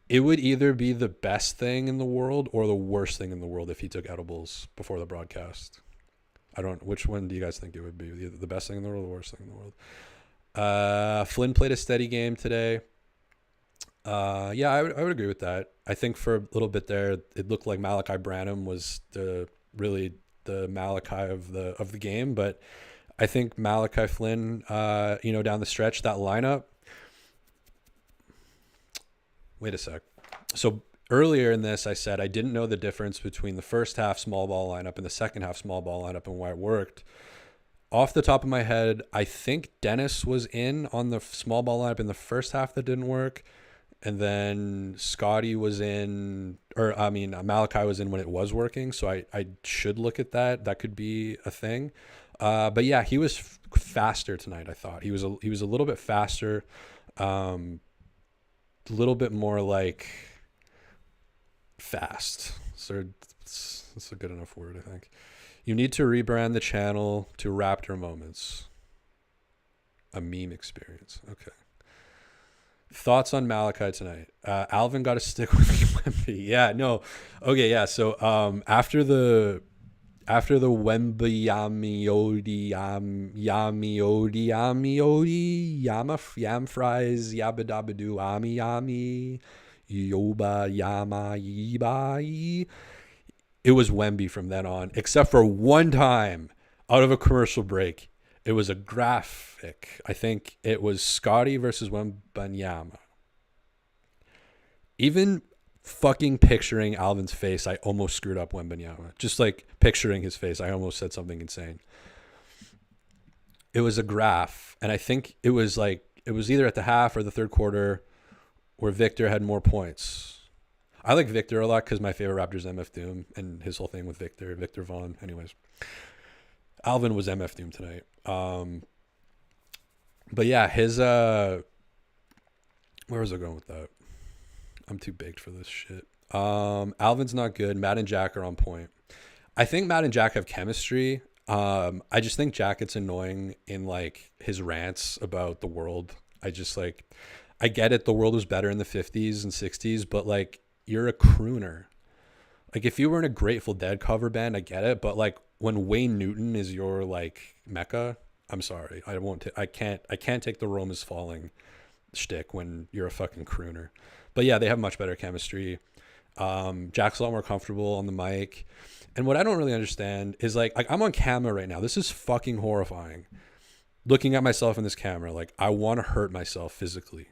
it would either be the best thing in the world or the worst thing in the world if he took edibles before the broadcast. Which one do you guys think it would be? Either the best thing in the world or the worst thing in the world? Flynn played a steady game today. Yeah, I would agree with that. I think for a little bit there, it looked like Malachi Branham was the Malachi of the game, but I think Malachi Flynn, down the stretch, that lineup. Wait a sec. So earlier in this, I said I didn't know the difference between the first half small ball lineup and the second half small ball lineup and why it worked. Off the top of my head, I think Dennis was in on the small ball lineup in the first half that didn't work. And then Scotty was in, Malachi was in when it was working. So I should look at that. That could be a thing. But yeah, he was faster tonight, I thought. He was a little bit faster. A little bit more like fast. So that's a good enough word, I think. You need to rebrand the channel to Raptor Moments. A meme experience. Okay. Thoughts on Malachi tonight? Alvin got to stick with Wemby. Yeah, no. Okay, yeah. So after the Wembyamiodi, yam fries, yabba dabba doo, yami, yoba, yama, yibai. It was Wemby from then on, except for one time out of a commercial break. It was a graphic. I think it was Scotty versus Wembanyama. Even fucking picturing Alvin's face, I almost screwed up Wembanyama. Just like picturing his face, I almost said something insane. It was a graph, and I think it was either at the half or the third quarter where Victor had more points. I like Victor a lot because my favorite Raptor is MF Doom and his whole thing with Victor Vaughn. Anyways, Alvin was MF Doom tonight. But yeah, his where was I going with that? I'm too baked for this shit. Alvin's not good. Matt and Jack are on point. I think Matt and Jack have chemistry. I just think Jack gets annoying in like his rants about the world I just like, I get it. The world was better in the 50s and 60s, but like, you're a crooner. Like, if you were in a Grateful Dead cover band, I get it. But like, when Wayne Newton is your like mecca, I'm sorry. I won't. I can't take the Rome is falling shtick when you're a fucking crooner. But yeah, they have much better chemistry. Jack's a lot more comfortable on the mic. And what I don't really understand is like I'm on camera right now. This is fucking horrifying. Looking at myself in this camera, like I want to hurt myself physically.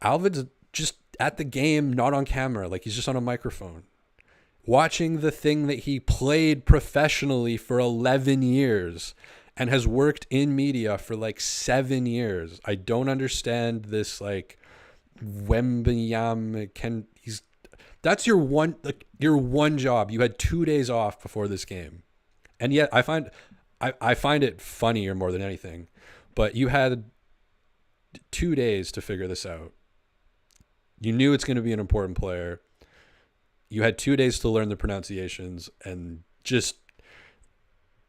Alvin's just at the game, not on camera. Like he's just on a microphone. Watching the thing that he played professionally for 11 years and has worked in media for like 7 years. I don't understand this like Wembanyama that's your one job. You had 2 days off before this game. And yet I find it funnier more than anything. But you had 2 days to figure this out. You knew it's going to be an important player. You had 2 days to learn the pronunciations and just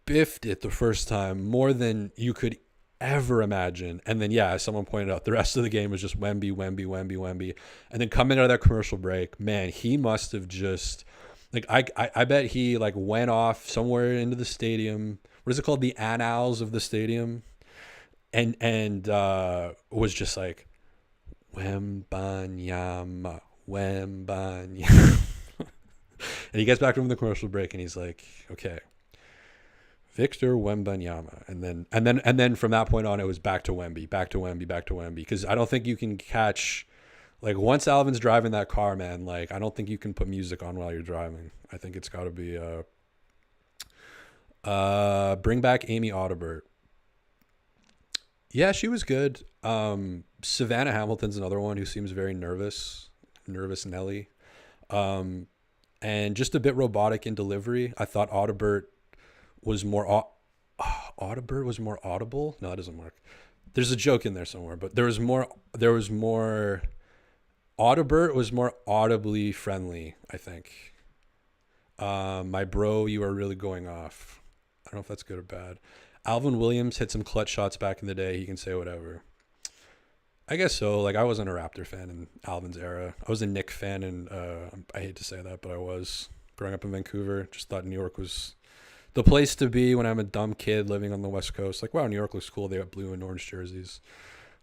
biffed it the first time more than you could ever imagine. And then, yeah, as someone pointed out, the rest of the game was just Wemby. And then coming out of that commercial break, man, he must have just like, I bet he like went off somewhere into the stadium. What is it called? The annals of the stadium. And was just like, Wembanyama. And he gets back from the commercial break and he's like, okay, Victor Wembanyama. And then from that point on, it was back to Wemby. Because I don't think you can catch, like once Alvin's driving that car, man, like I don't think you can put music on while you're driving. I think it's got to be bring back Amy Audibert. Yeah, she was good. Savannah Hamilton's another one who seems very nervous Nelly. And just a bit robotic in delivery. I thought Audibert was more audible. No, it doesn't work. There's a joke in there somewhere, but there was more Audibert was more audibly friendly, I think. My bro, you are really going off. I don't know if that's good or bad. Alvin Williams hit some clutch shots back in the day. He can say whatever. I guess so. Like, I wasn't a Raptor fan in Alvin's era. I was a Knick fan, and I hate to say that, but I was. Growing up in Vancouver, just thought New York was the place to be when I'm a dumb kid living on the West Coast. Like, wow, New York looks cool. They got blue and orange jerseys.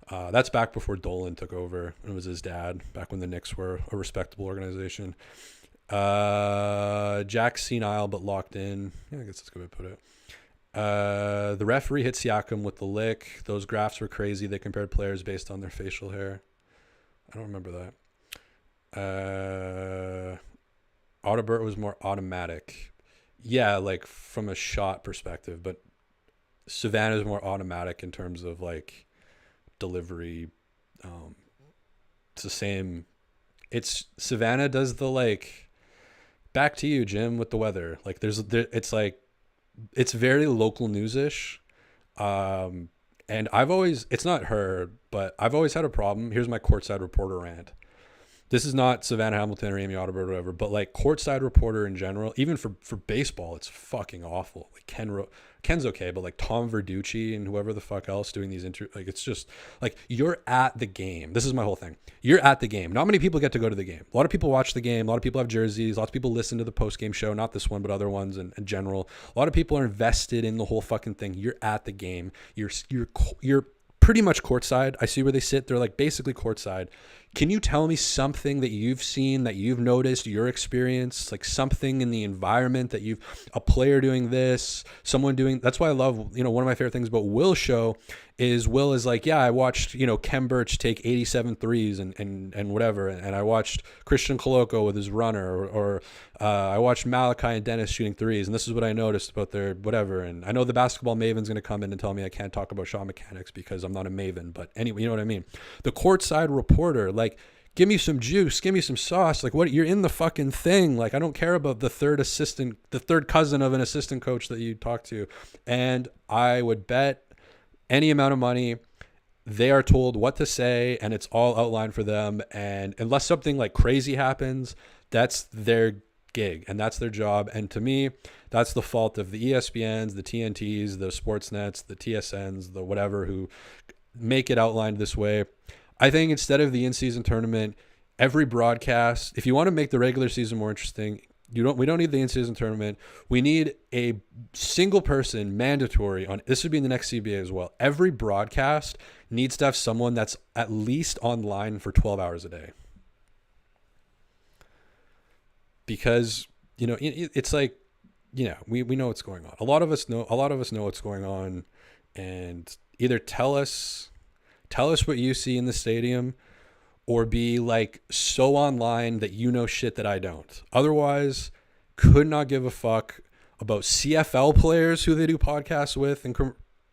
That's back before Dolan took over. It was his dad, back when the Knicks were a respectable organization. Jack's senile but locked in. Yeah, I guess that's a good way to put it. The referee hit Siakam with the lick. Those graphs were crazy. They compared players based on their facial hair. I don't remember that. Audibert was more automatic. Yeah, like from a shot perspective, but Savannah is more automatic in terms of like delivery. It's the same. It's Savannah does the like back to you, Jim, with the weather. Like it's like it's very local news-ish. And it's not her, but I've always had a problem. Here's my courtside reporter rant. This is not Savannah Hamilton or Amy Audibert or whatever, but like courtside reporter in general, even for baseball, it's fucking awful. Like Ken's okay, but like Tom Verducci and whoever the fuck else doing these like it's just like you're at the game. This is my whole thing. You're at the game. Not many people get to go to the game. A lot of people watch the game. A lot of people have jerseys. Lots of people listen to the post-game show, not this one, but other ones in general. A lot of people are invested in the whole fucking thing. You're at the game. You're pretty much courtside. I see where they sit. They're like basically courtside. Can you tell me something that you've seen, that you've noticed, your experience, like something in the environment that a player doing this, someone doing, that's why I love, one of my favorite things about Will's show is Will is like, yeah, I watched, Kem Birch take 87 threes and whatever. And I watched Christian Coloco with his runner or I watched Malachi and Dennis shooting threes. And this is what I noticed about their whatever. And I know the basketball maven's going to come in and tell me I can't talk about shot mechanics because I'm not a maven. But anyway, you know what I mean? The courtside reporter, like, give me some juice, give me some sauce. Like, what? You're in the fucking thing. Like, I don't care about the third cousin of an assistant coach that you talk to. And I would bet any amount of money they are told what to say and it's all outlined for them. And unless something like crazy happens, that's their gig and that's their job. And to me, that's the fault of the ESPNs, the TNTs, the Sportsnets, the TSNs, the whatever, who make it outlined this way. I think instead of the in-season tournament, every broadcast, if you want to make the regular season more interesting, we don't need the in-season tournament. We need a single person mandatory on, this would be in the next CBA as well. Every broadcast needs to have someone that's at least online for 12 hours a day. Because, it's like, we know what's going on. A lot of us know what's going on, and either tell us what you see in the stadium, or be like so online that shit that I don't. Otherwise, could not give a fuck about CFL players who they do podcasts with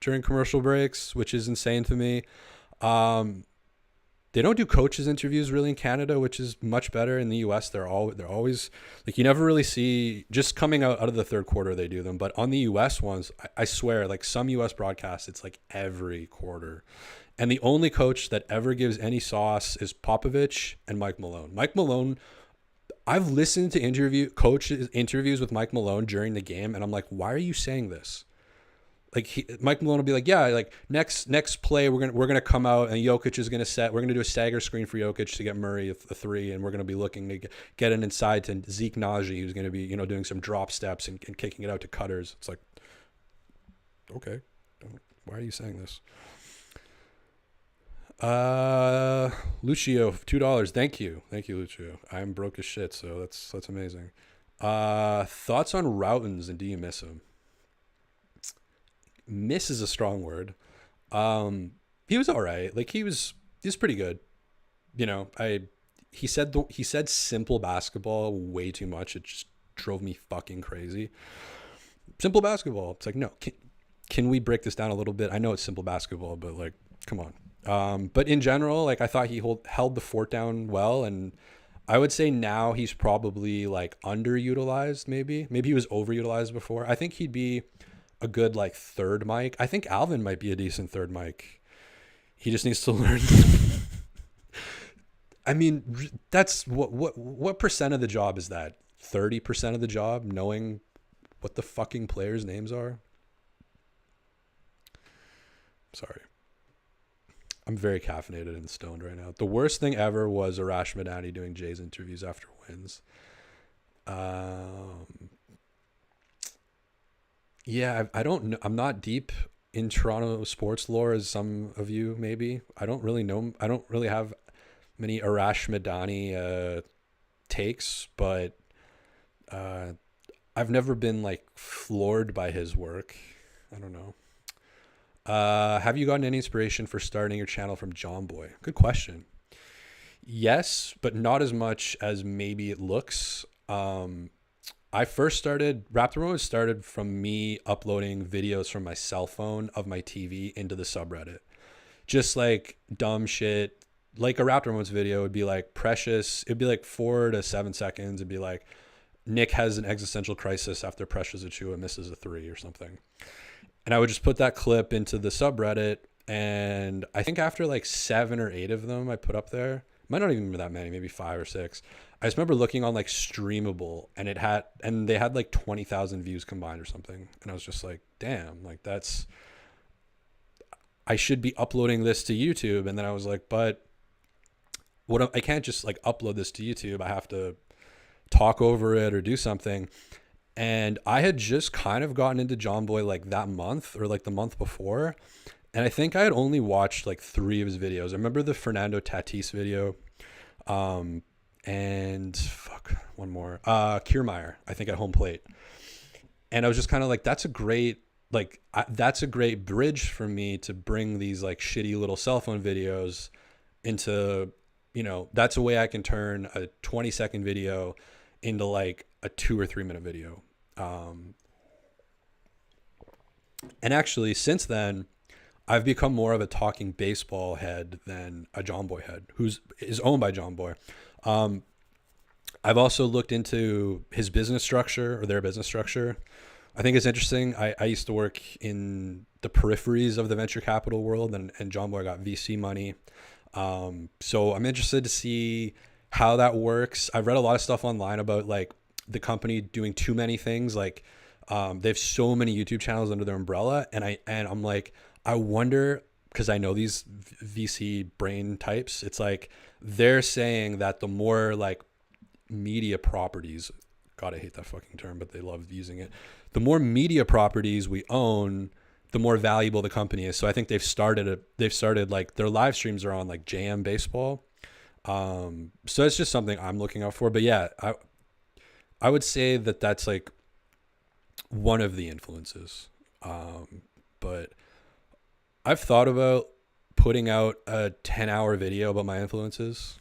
during commercial breaks, which is insane to me. They don't do coaches interviews really in Canada, which is much better. In the US, they're always like, you never really see, just coming out of the third quarter they do them. But on the US ones, I swear, like some US broadcasts, it's like every quarter. And the only coach that ever gives any sauce is Popovich and Mike Malone. Mike Malone, I've listened to coaches interviews with Mike Malone during the game, and I'm like, why are you saying this? Like Mike Malone will be like, yeah, like next play we're gonna come out and Jokic is gonna set. We're gonna do a stagger screen for Jokic to get Murray a three, and we're gonna be looking to get it inside to Zeke Naji, who's gonna be doing some drop steps and kicking it out to cutters. It's like, okay, why are you saying this? Lucio, $2. Thank you, Lucio. I'm broke as shit, so that's amazing. Thoughts on Routins, and do you miss him? Miss is a strong word. He was all right. Like he was pretty good. He said simple basketball way too much. It just drove me fucking crazy. Simple basketball. It's like, no, can we break this down a little bit? I know it's simple basketball, but like, come on. But in general, like I thought he held the fort down well, and I would say now he's probably like underutilized. Maybe he was overutilized before. I think he'd be a good like third mic. I think Alvin might be a decent third mic. He just needs to learn. I mean, that's what percent of the job is that? 30% of the job, knowing what the fucking players' names are? Sorry. I'm very caffeinated and stoned right now. The worst thing ever was Arash Madani doing Jay's interviews after wins. Yeah, I don't know. I'm not deep in Toronto sports lore as some of you maybe. I don't really know. I don't really have many Arash Madani takes, but I've never been like floored by his work. I don't know. Have you gotten any inspiration for starting your channel from John Boy? Good question. Yes, but not as much as maybe it looks. I first started, Raptor Mode started from me uploading videos from my cell phone of my TV into the subreddit. Just like dumb shit. Like a Raptor Mode's video would be like Precious. It'd be like 4 to 7 seconds. It'd be like Nick has an existential crisis after Precious Achua misses a 3 or something. And I would just put that clip into the subreddit. And I think after like 7 or 8 of them I put up there, might not even be that many, maybe 5 or 6. I just remember looking on like Streamable, and they had like 20,000 views combined or something. And I was just like, damn, like I should be uploading this to YouTube. And then I was like, but I can't just like upload this to YouTube. I have to talk over it or do something. And I had just kind of gotten into John Boy like that month or like the month before. And I think I had only watched like 3 of his videos. I remember the Fernando Tatis video. And fuck, one more. Kiermaier, I think at home plate. And I was just kind of like, that's a great bridge for me to bring these like shitty little cell phone videos into, that's a way I can turn a 20-second video into like a 2 or 3 minute video. And actually since then, I've become more of a talking baseball head than a John Boy head, is owned by John Boy. I've also looked into his business structure, or their business structure. I think it's interesting. I used to work in the peripheries of the venture capital world, and John Boy got VC money. So I'm interested to see how that works. I've read a lot of stuff online about like the company doing too many things. Like they have so many YouTube channels under their umbrella, and I'm like, I wonder, because I know these VC brain types. It's like they're saying that the more like media properties, God, I hate that fucking term, but they love using it. The more media properties we own, the more valuable the company is. So I think they've started like their live streams are on like JM Baseball. So it's just something I'm looking out for. But yeah, I would say that that's like one of the influences. But I've thought about putting out a 10-hour video about my influences,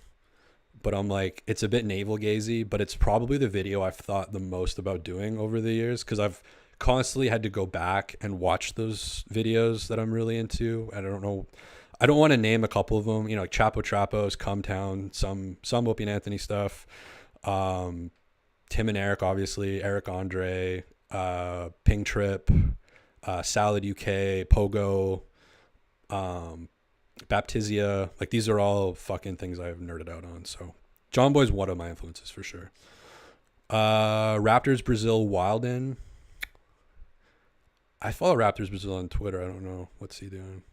but I'm like, it's a bit navel gazy, but it's probably the video I've thought the most about doing over the years, because I've constantly had to go back and watch those videos that I'm really into. I don't know. I don't want to name a couple of them, like Chapo Trapos, Come Town, some Opie and Anthony stuff. Tim and Eric, obviously, Eric Andre, Ping Trip, Salad UK, Pogo, Baptisia. Like, these are all fucking things I've nerded out on. So John Boy's one of my influences for sure. Raptors Brazil Wilden. I follow Raptors Brazil on Twitter. I don't know. What's he doing?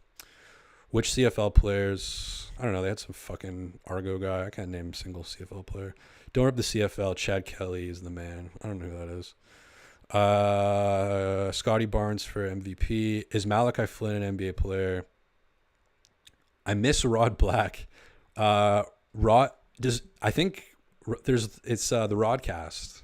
Which CFL players? I don't know. They had some fucking Argo guy. I can't name a single CFL player. Don't rip the CFL. Chad Kelly is the man. I don't know who that is. Scotty Barnes for MVP. Is Malachi Flynn an NBA player? I miss Rod Black. I think it's the Rodcast.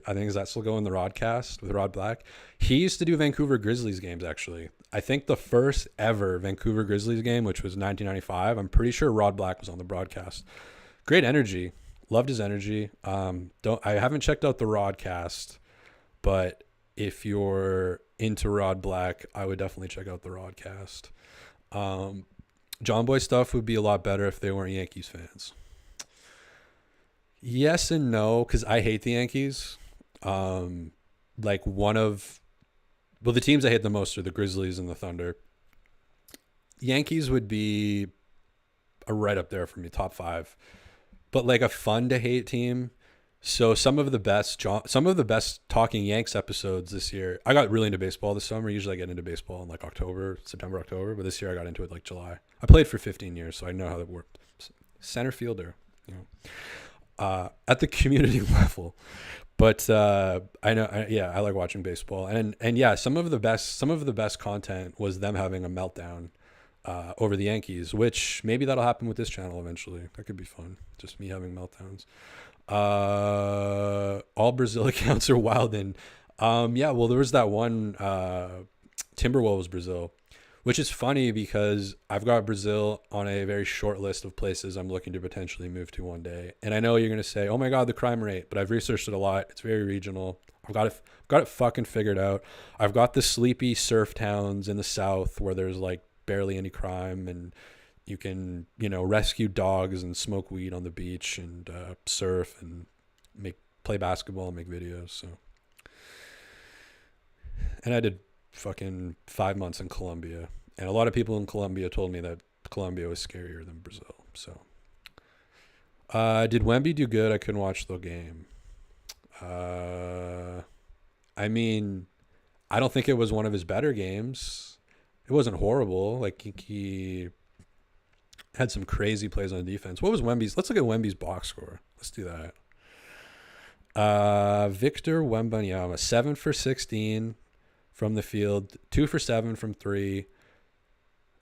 I think, is that still going, the Rodcast with Rod Black? He used to do Vancouver Grizzlies games, actually. I think the first ever Vancouver Grizzlies game, which was 1995, I'm pretty sure Rod Black was on the broadcast. Great energy. Loved his energy. I haven't checked out the Rodcast, but if you're into Rod Black, I would definitely check out the Rodcast. John Boy stuff would be a lot better if they weren't Yankees fans. Yes and no, because I hate the Yankees. The teams I hate the most are the Grizzlies and the Thunder. Yankees would be right up there for me, top 5. But like a fun to hate team. So some of the best Talking Yanks episodes this year. I got really into baseball this summer. Usually I get into baseball in like September, October. But this year I got into it like July. I played for 15 years, so I know how that worked. Center fielder, at the community level. But I like watching baseball, and yeah, some of the best content was them having a meltdown over the Yankees, which maybe that'll happen with this channel eventually. That could be fun, just me having meltdowns. All Brazil accounts are wild, and there was that one Timberwolves Brazil, which is funny because I've got Brazil on a very short list of places I'm looking to potentially move to one day. And I know you're going to say, oh my God, the crime rate, but I've researched it a lot. It's very regional. I've got it fucking figured out. I've got the sleepy surf towns in the south where there's like barely any crime, and you can, rescue dogs and smoke weed on the beach and surf and play basketball and make videos. So, and I did fucking 5 months in Colombia, and a lot of people in Colombia told me that Colombia was scarier than Brazil. So did Wemby do good? I couldn't watch the game. I don't think it was one of his better games. It wasn't horrible. Like, he had some crazy plays on defense. What was Wemby's? Let's look at Wemby's box score. Let's do that. Victor Wembanyama, 7 for 16 from the field, 2 for 7 from 3,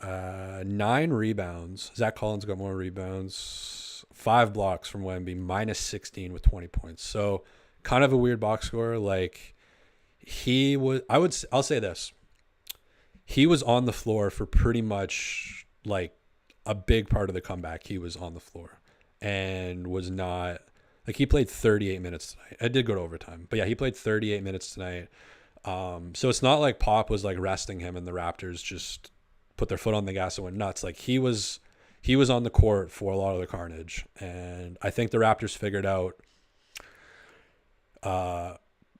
9 rebounds. Zach Collins got more rebounds. 5 blocks from Wemby, minus 16 with 20 points. So kind of a weird box score. Like, I'll say this. He was on the floor for pretty much like a big part of the comeback. He was on the floor and was not, like, he played 38 minutes tonight. I did go to overtime, but yeah, he played 38 minutes tonight. So it's not like Pop was like resting him and the Raptors just put their foot on the gas and went nuts. Like, he was on the court for a lot of the carnage. And I think the Raptors figured out,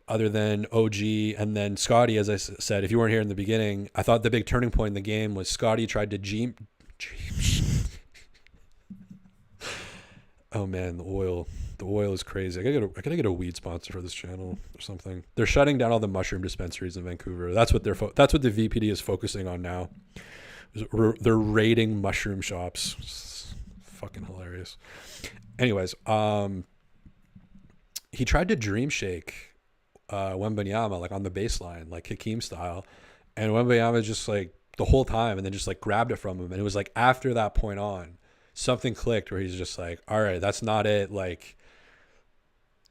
other than OG and then Scotty, as I said, if you weren't here in the beginning, I thought the big turning point in the game was Scotty tried to oh man, the oil is crazy. I gotta get a weed sponsor for this channel or something. They're shutting down all the mushroom dispensaries in Vancouver. That's what the VPD is focusing on now. They're raiding mushroom shops. It's fucking hilarious. Anyways, he tried to dream shake Wembanyama like on the baseline, like Hakeem style, and Wembanyama just like the whole time, and then just like grabbed it from him. And it was like after that point on, something clicked where he's just like, all right, that's not it. Like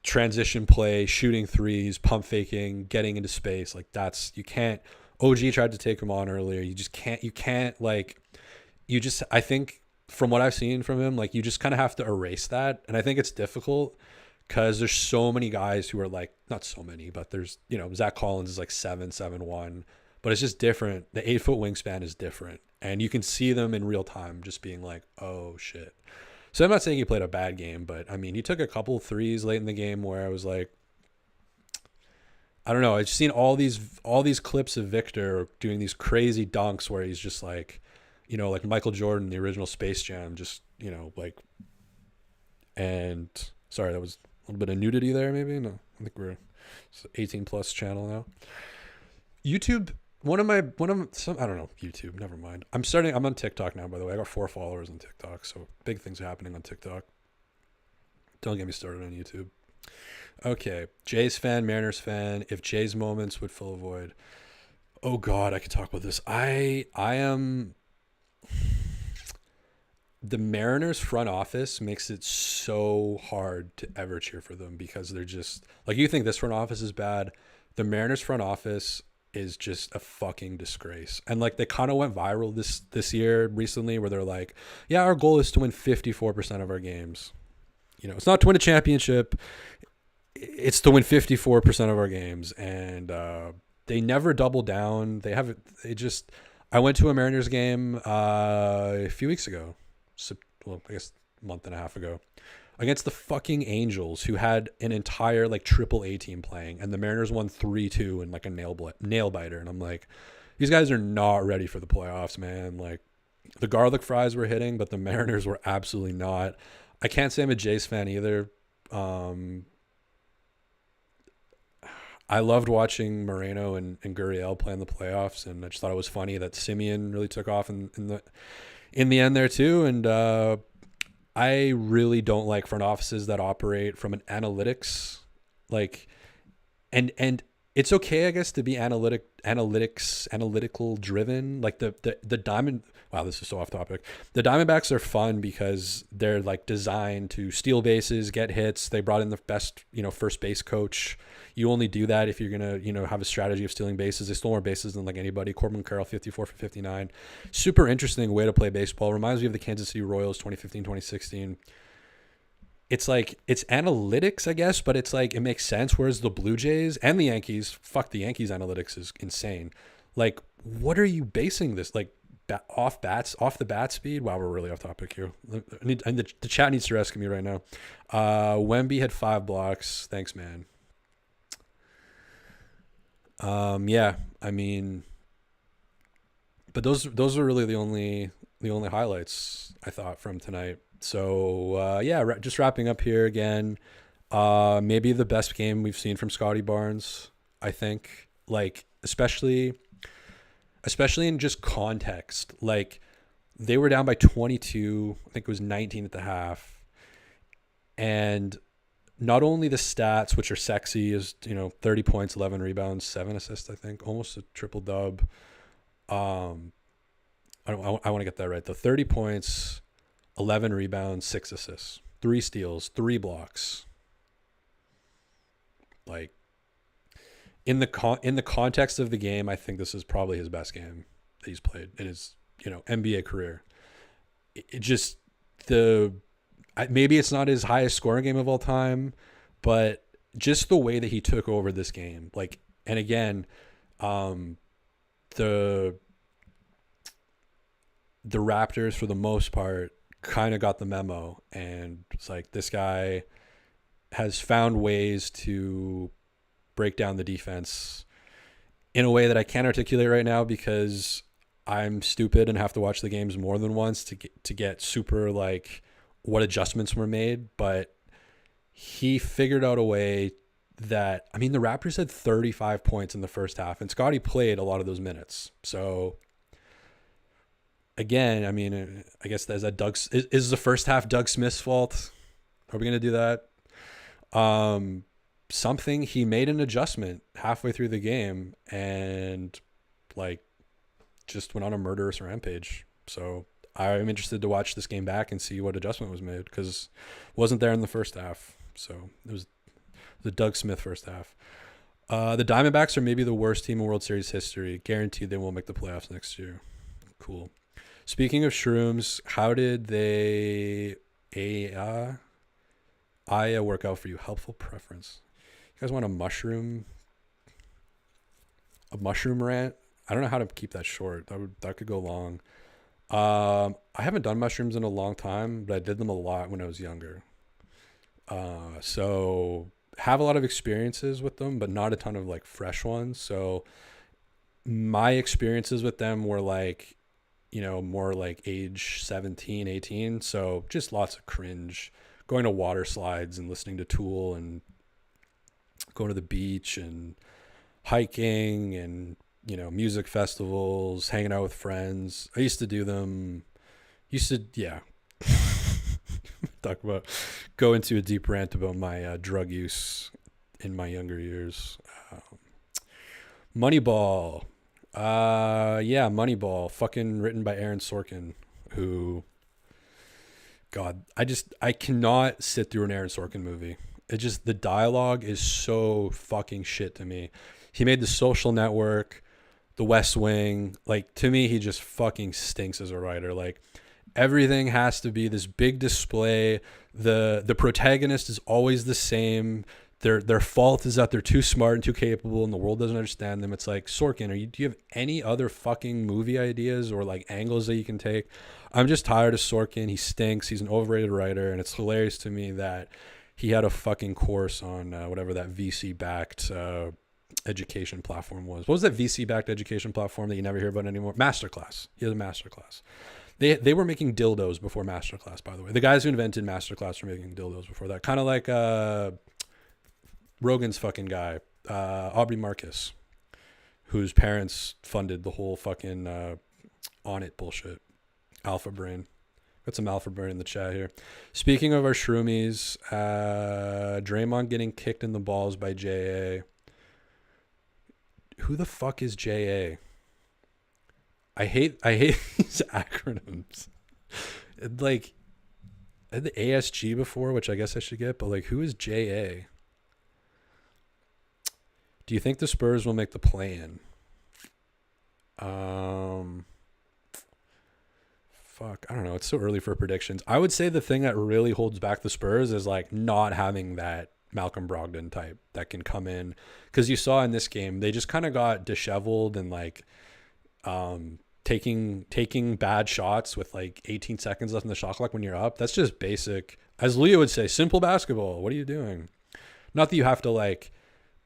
transition play, shooting threes, pump faking, getting into space. Like that's, you can't, OG tried to take him on earlier. You can't like, I think from what I've seen from him, like you just kind of have to erase that. And I think it's difficult because there's so many guys who are like, not so many, but there's, Zach Collins is like 7'1", but it's just different. The 8-foot wingspan is different. And you can see them in real time just being like, oh shit. So I'm not saying he played a bad game, but I mean, he took a couple threes late in the game where I was like, I don't know. I've seen all these clips of Victor doing these crazy dunks where he's just like, like Michael Jordan, the original Space Jam, just, like, and sorry, that was a little bit of nudity there, maybe? No, I think we're 18 plus channel now. YouTube, I don't know, YouTube, never mind. I'm on TikTok now, by the way. I got 4 followers on TikTok, so big things are happening on TikTok. Don't get me started on YouTube. Okay, Jays fan, Mariners fan. If Jays moments would fill a void. Oh God, I could talk about this. I am. The Mariners front office makes it so hard to ever cheer for them because they're just like, you think this front office is bad. The Mariners front office is just a fucking disgrace. And like they kind of went viral this year recently where they're like, yeah, our goal is to win 54% of our games. It's not to win a championship. It's to win 54% of our games. And they never double down. I went to a Mariners game a few weeks ago. I guess a month and a half ago, against the fucking Angels, who had an entire like triple A team playing, and the Mariners won 3-2 in like a nail biter. And I'm like, these guys are not ready for the playoffs, man. Like the garlic fries were hitting, but the Mariners were absolutely not. I can't say I'm a Jays fan either. I loved watching Moreno and Gurriel play in the playoffs, and I just thought it was funny that Simeon really took off in the end there too. And I really don't like front offices that operate from an analytics, like, and it's okay, I guess, to be analytical driven. Like the Diamond. Wow, this is so off topic. The Diamondbacks are fun because they're like designed to steal bases, get hits. They brought in the best, first base coach. You only do that if you're gonna, have a strategy of stealing bases. They stole more bases than like anybody. Corbin Carroll, 54 for 59. Super interesting way to play baseball. Reminds me of the Kansas City Royals 2015, 2016. It's like, it's analytics, I guess, but it's like, it makes sense. Whereas the Blue Jays and the Yankees, fuck, the Yankees analytics is insane. Like, what are you basing this? Like, off the bat speed? Wow, we're really off topic here. And the chat needs to rescue me right now. Wemby had 5 blocks. Thanks, man. Yeah, I mean, but those are really the only highlights I thought from tonight. So yeah, just wrapping up here again. Maybe the best game we've seen from Scotty Barnes, I think. Like especially in just context. Like they were down by 22. I think it was 19 at the half, and not only the stats, which are sexy, is 30 points, 11 rebounds, 7 assists. I think almost a triple dub. I want to get that right. The 30 points, 11 rebounds, 6 assists, 3 steals, 3 blocks. Like in the context of the game, I think this is probably his best game that he's played in his NBA career. It just maybe it's not his highest scoring game of all time, but just the way that he took over this game, like, and again, the Raptors for the most part kind of got the memo, and it's like this guy has found ways to break down the defense in a way that I can't articulate right now because I'm stupid and have to watch the games more than once to get super like what adjustments were made. But he figured out a way that, I mean, the Raptors had 35 points in the first half, and Scotty played a lot of those minutes. So again, I mean, I guess is that is the first half Doug Smith's fault? Are we gonna do that? Something, he made an adjustment halfway through the game and like just went on a murderous rampage. So I'm interested to watch this game back and see what adjustment was made, because it wasn't there in the first half. So it was the Doug Smith first half. The Diamondbacks are maybe the worst team in World Series history. Guaranteed they won't make the playoffs next year. Cool. Speaking of shrooms, how did Aya work out for you? Helpful preference. You guys want a mushroom rant? I don't know how to keep that short. That could go long. I haven't done mushrooms in a long time, but I did them a lot when I was younger. So have a lot of experiences with them, but not a ton of like fresh ones. So my experiences with them were like, more like age 17, 18. So just lots of cringe, going to water slides and listening to Tool and going to the beach and hiking and, music festivals, hanging out with friends. I used to do them. Yeah. Go into a deep rant about my drug use in my younger years. Moneyball. Moneyball. Fucking written by Aaron Sorkin, who, God, I cannot sit through an Aaron Sorkin movie. The dialogue is so fucking shit to me. He made The Social Network, The West Wing. Like, to me, he just fucking stinks as a writer. Like, everything has to be this big display. The protagonist is always the same. Their fault is that they're too smart and too capable and the world doesn't understand them. It's like, Sorkin, do you have any other fucking movie ideas or like angles that you can take? I'm just tired of Sorkin. He stinks. He's an overrated writer, and it's hilarious to me that he had a fucking course on whatever that VC-backed education platform was. What was that VC-backed education platform that you never hear about anymore? Masterclass. He has a Masterclass. They were making dildos before Masterclass, by the way. The guys who invented Masterclass were making dildos before that. Kind of like Rogan's fucking guy, Aubrey Marcus, whose parents funded the whole fucking On It bullshit. Alpha Brain. Got some Alpha Brain in the chat here. Speaking of our shroomies, Draymond getting kicked in the balls by J.A. Who the fuck is J.A.? I hate these acronyms. Like, I had the ASG before, which I guess I should get, but like, who is J.A.? Do you think the Spurs will make the play-in? Fuck, I don't know. It's so early for predictions. I would say the thing that really holds back the Spurs is like not having that Malcolm Brogdon type that can come in, because you saw in this game they just kind of got disheveled and like taking bad shots with like 18 seconds left in the shot clock when you're up. That's just basic, as Leo would say, simple basketball. What are you doing? Not that you have to like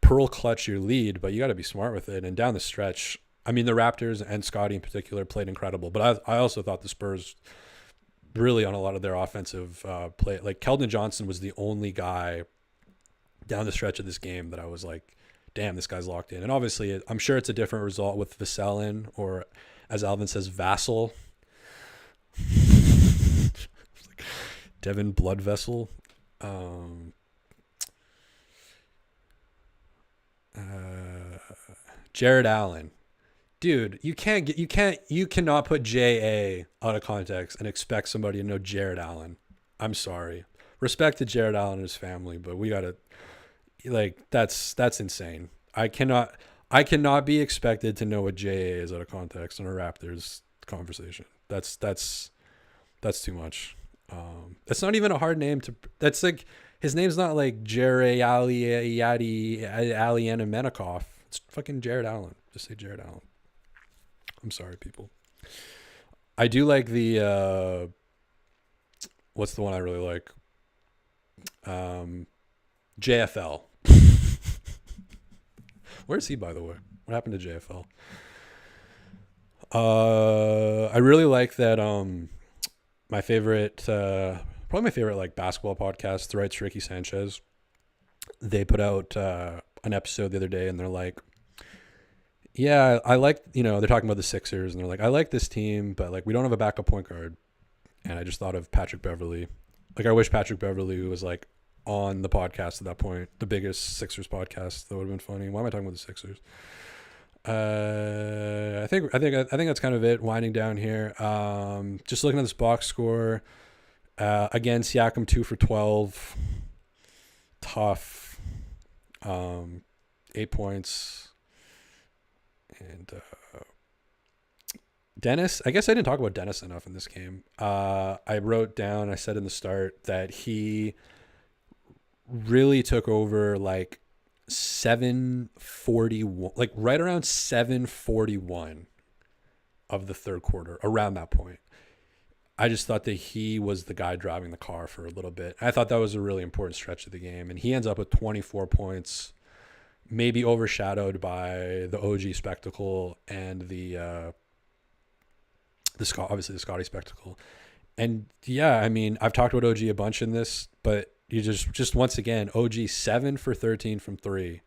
pearl clutch your lead, but you got to be smart with it. And down the stretch, I mean, the Raptors and Scotty in particular played incredible, but I also thought the Spurs really on a lot of their offensive play, like Keldon Johnson was the only guy down the stretch of this game that I was like, damn, this guy's locked in. And obviously I'm sure it's a different result with Vassell in, or as Alvin says, Vassell. Devin Blood Vessel. Jared Allen. Dude, you cannot put J.A. out of context and expect somebody to know Jared Allen. I'm sorry. Respect to Jared Allen and his family, but we gotta, like, that's insane. I cannot be expected to know what J.A. is out of context in a Raptors conversation. That's too much. That's not even a hard name to. That's like, his name's not like Jerry Alianamenikov. It's fucking Jared Allen. Just say Jared Allen. I'm sorry, people. I do like the what's the one I really like? JFL. Where's he, by the way? What happened to JFL? I really like that my favorite probably my favorite like basketball podcast, The Right's Ricky Sanchez. They put out an episode the other day and they're like, Yeah, I like, they're talking about the Sixers and they're like, I like this team, but like we don't have a backup point guard. And I just thought of Patrick Beverley. Like I wish Patrick Beverley was like on the podcast at that point, the biggest Sixers podcast. That would have been funny. Why am I talking about the Sixers? I think that's kind of it. Winding down here. Just looking at this box score. Again, Siakam 2 for 12. Tough. 8 points. And Dennis, I guess I didn't talk about Dennis enough in this game. I wrote down, I said in the start that he really took over like 7:41, like right around 7:41 of the third quarter, around that point. I just thought that he was the guy driving the car for a little bit. I thought that was a really important stretch of the game. And he ends up with 24 points, maybe overshadowed by the OG spectacle and obviously the Scotty spectacle. And yeah, I mean, I've talked about OG a bunch in this, but you just once again, OG 7 for 13 from 3.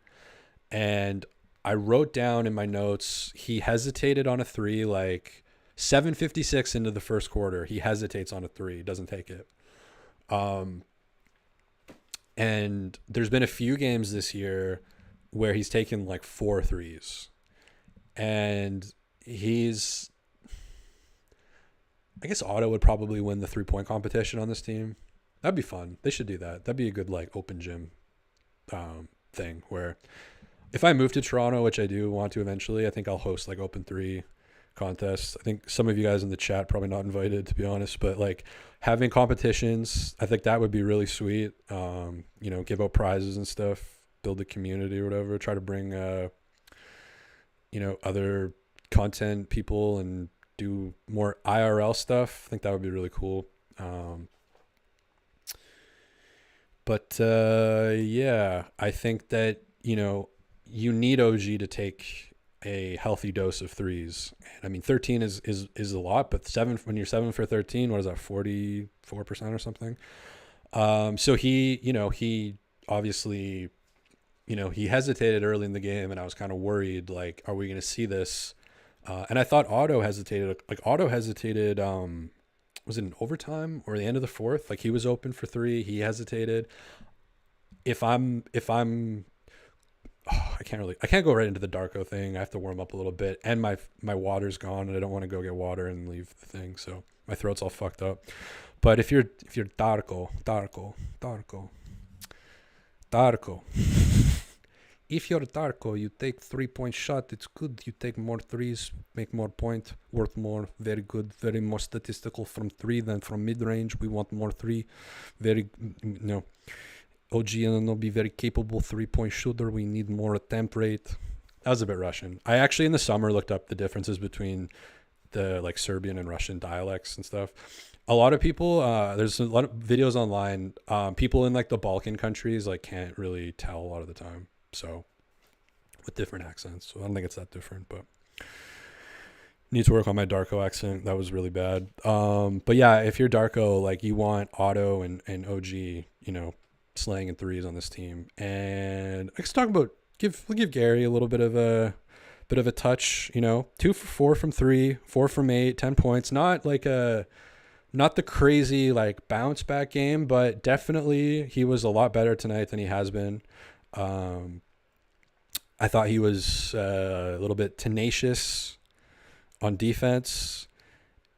And I wrote down in my notes, he hesitated on a 3, like 7:56 into the first quarter. He hesitates on a 3, doesn't take it. And there's been a few games this year where he's taken like 4 threes. And I guess Otto would probably win the 3-point competition on this team. That'd be fun. They should do that. That'd be a good like open gym thing where if I move to Toronto, which I do want to eventually, I think I'll host like open 3 contests. I think some of you guys in the chat probably not invited, to be honest, but like having competitions, I think that would be really sweet. Give out prizes and stuff, build a community or whatever, try to bring other content people and do more IRL stuff. I think that would be really cool. Yeah, I think that, you need OG to take a healthy dose of threes. And I mean, 13 is a lot, but when you're 7 for 13, what is that, 44% or something? So he obviously, he hesitated early in the game and I was kind of worried, like, are we going to see this? And I thought Otto hesitated, was it in overtime or the end of the fourth? Like he was open for 3. He hesitated. I can't go right into the Darko thing. I have to warm up a little bit and my water's gone and I don't want to go get water and leave the thing. So my throat's all fucked up. But if you're Darko, if you're Darko, you take 3-point shot. It's good. You take more threes, make more point, worth more. Very good. Very more statistical from 3 than from mid range. We want more 3. Very, OG Anunoby, very capable 3-point shooter. We need more attempt rate. That was a bit Russian. I actually in the summer looked up the differences between the like Serbian and Russian dialects and stuff. A lot of people, there's a lot of videos online. People in like the Balkan countries like can't really tell a lot of the time. So with different accents. So I don't think it's that different, but need to work on my Darko accent. That was really bad. But yeah, if you're Darko, like you want Otto and OG, slaying in threes on this team. And let's talk about we'll give Gary a little bit of a touch, 2 for 4 from 3, 4 from 8, 10 points. Not the crazy like bounce back game, but definitely he was a lot better tonight than he has been. I thought he was a little bit tenacious on defense,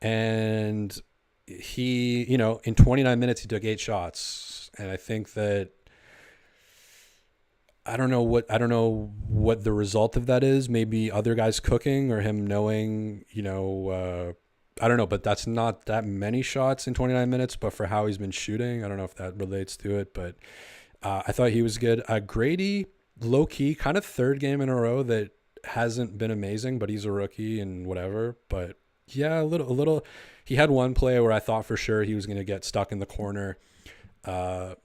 and he, in 29 minutes, he took 8 shots. And I think that, I don't know what the result of that is. Maybe other guys cooking or him knowing, I don't know, but that's not that many shots in 29 minutes, but for how he's been shooting, I don't know if that relates to it, but I thought he was good. Grady, low key, kind of third game in a row that hasn't been amazing, but he's a rookie and whatever. But yeah, a little. He had one play where I thought for sure he was going to get stuck in the corner, the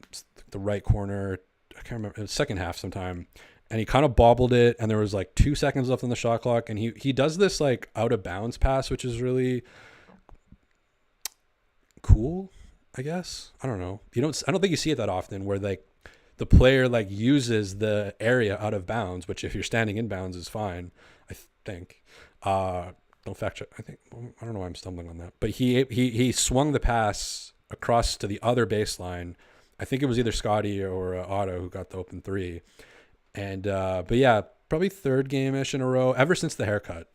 right corner. I can't remember. It was second half sometime, and he kind of bobbled it, and there was like 2 seconds left on the shot clock, and he does this like out of bounds pass, which is really cool, I guess. I don't know. I don't think you see it that often where like the player like uses the area out of bounds, which if you're standing in bounds is fine. think. Don't fact check. I don't know why I'm stumbling on that. But he swung the pass across to the other baseline. I think it was either Scotty or Otto who got the open three. And but yeah, probably third game-ish in a row ever since the haircut.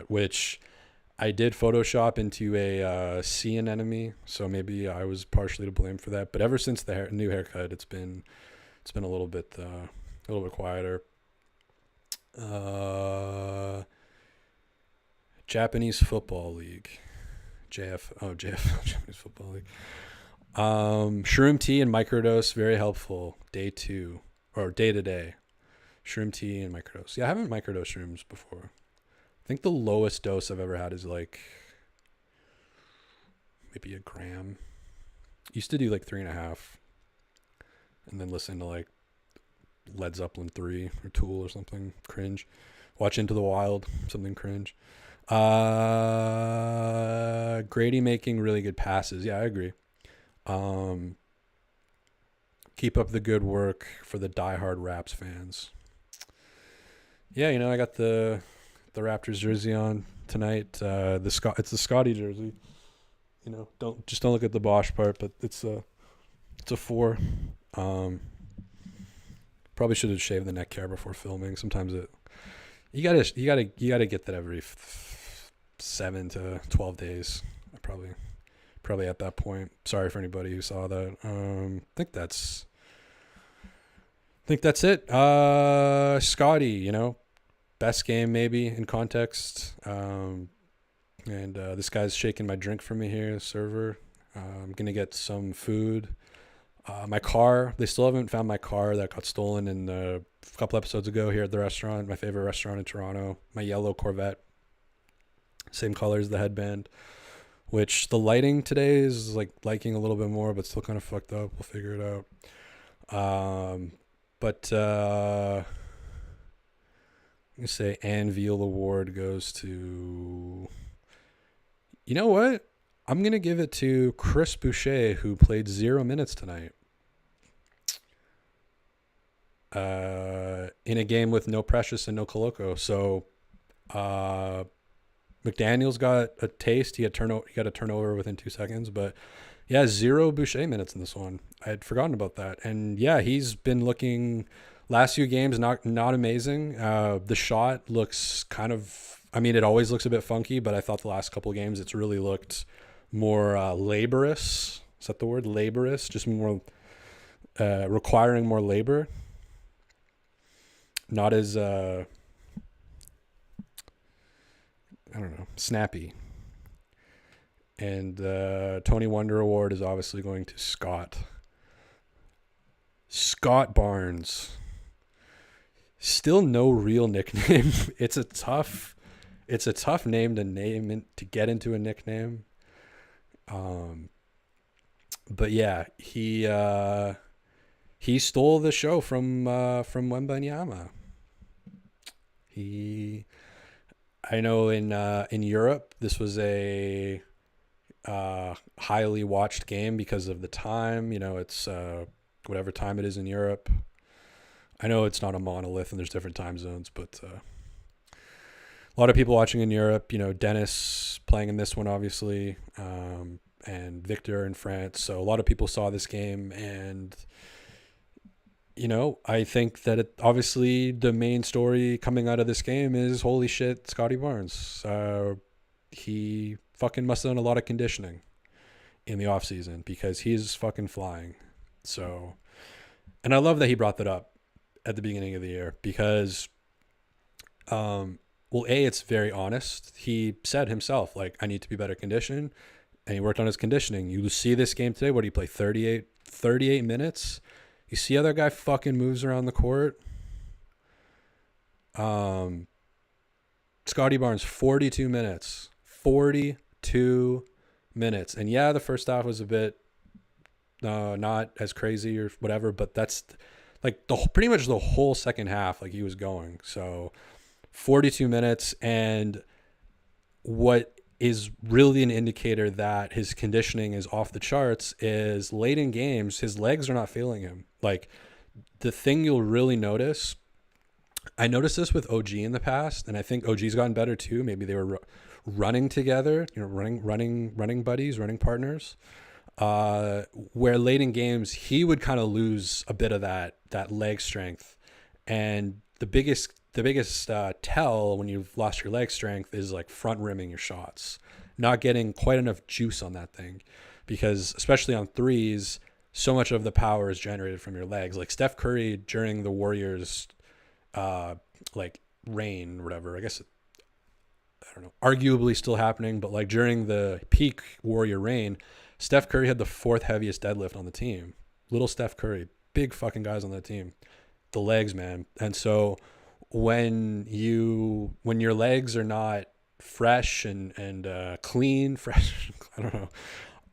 Which I did Photoshop into a sea anemone, so maybe I was partially to blame for that. But ever since the new haircut, it's been a little bit quieter. Japanese Football League, JFL, Japanese Football League. Shroom tea and microdose, very helpful. Day to day. Shroom tea and microdose. Yeah, I haven't microdose shrooms before. I think the lowest dose I've ever had is like maybe a gram. Used to do like 3.5, and then listen to like Led Zeppelin 3 or Tool or something cringe. Watch Into the Wild, something cringe. Grady making really good passes. Yeah, I agree. Keep up the good work for the diehard Raps fans. Yeah, I got the Raptors jersey on tonight. It's the Scotty jersey. Don't look at the Bosch part, but it's a 4. Probably should have shaved the neck hair before filming. Sometimes you gotta get that every 7 to 12 days. Probably at that point. Sorry for anybody who saw that. I think that's it. Scotty, best game maybe in context. And this guy's shaking my drink for me here, server. I'm gonna get some food. My car, they still haven't found my car that got stolen in a couple episodes ago here at the restaurant, my favorite restaurant in Toronto. My yellow Corvette, same color as the headband, which the lighting today is liking a little bit more, but still kind of fucked up. We'll figure it out. But let me say Anvil Award goes to, you know what? I'm going to give it to Chris Boucher, who played 0 minutes tonight. In a game with no Precious and no Coloco. So McDaniels got a taste. He got a turnover within 2 seconds. But yeah, 0 Boucher minutes in this one. I had forgotten about that. And yeah, he's been looking last few games not amazing. The shot looks kind of, it always looks a bit funky, but I thought the last couple of games it's really looked more laborious. Is that the word? Laborious? Just more requiring more labor. Not as snappy. And Tony Wonder Award is obviously going to Scott Barnes. Still no real nickname. It's a tough name to get into a nickname. But yeah, he stole the show from Wembanyama. I know in Europe this was a highly watched game because of the time. It's whatever time it is in Europe. I know it's not a monolith and there's different time zones, but a lot of people watching in Europe. Dennis playing in this one, obviously, and Victor in France. So a lot of people saw this game, and I think that obviously the main story coming out of this game is holy shit, Scotty Barnes. He fucking must have done a lot of conditioning in the off season because he's fucking flying. So, and I love that he brought that up at the beginning of the year because, it's very honest. He said himself, I need to be better conditioned, and he worked on his conditioning. You see this game today. What do you play? 38 minutes. You see how that guy fucking moves around the court. Scotty Barnes, 42 minutes. 42 minutes. And yeah, the first half was a bit not as crazy or whatever, but that's pretty much the whole second half, he was going. So 42 minutes. And what is really an indicator that his conditioning is off the charts is late in games, his legs are not failing him. The thing you'll really notice I noticed this with OG in the past, and I think OG's gotten better too. Maybe they were running together, running buddies, running partners. Where late in games he would kind of lose a bit of that leg strength, and the biggest tell when you've lost your leg strength is like front rimming your shots, not getting quite enough juice on that thing, because especially on threes, so much of the power is generated from your legs. Like Steph Curry during the Warriors, like reign or whatever. I guess I don't know, arguably still happening, but like during the peak Warrior reign, Steph Curry had the fourth heaviest deadlift on the team. Little Steph Curry, big fucking guys on that team. The legs, man. And so when your legs are not fresh and clean, fresh, I don't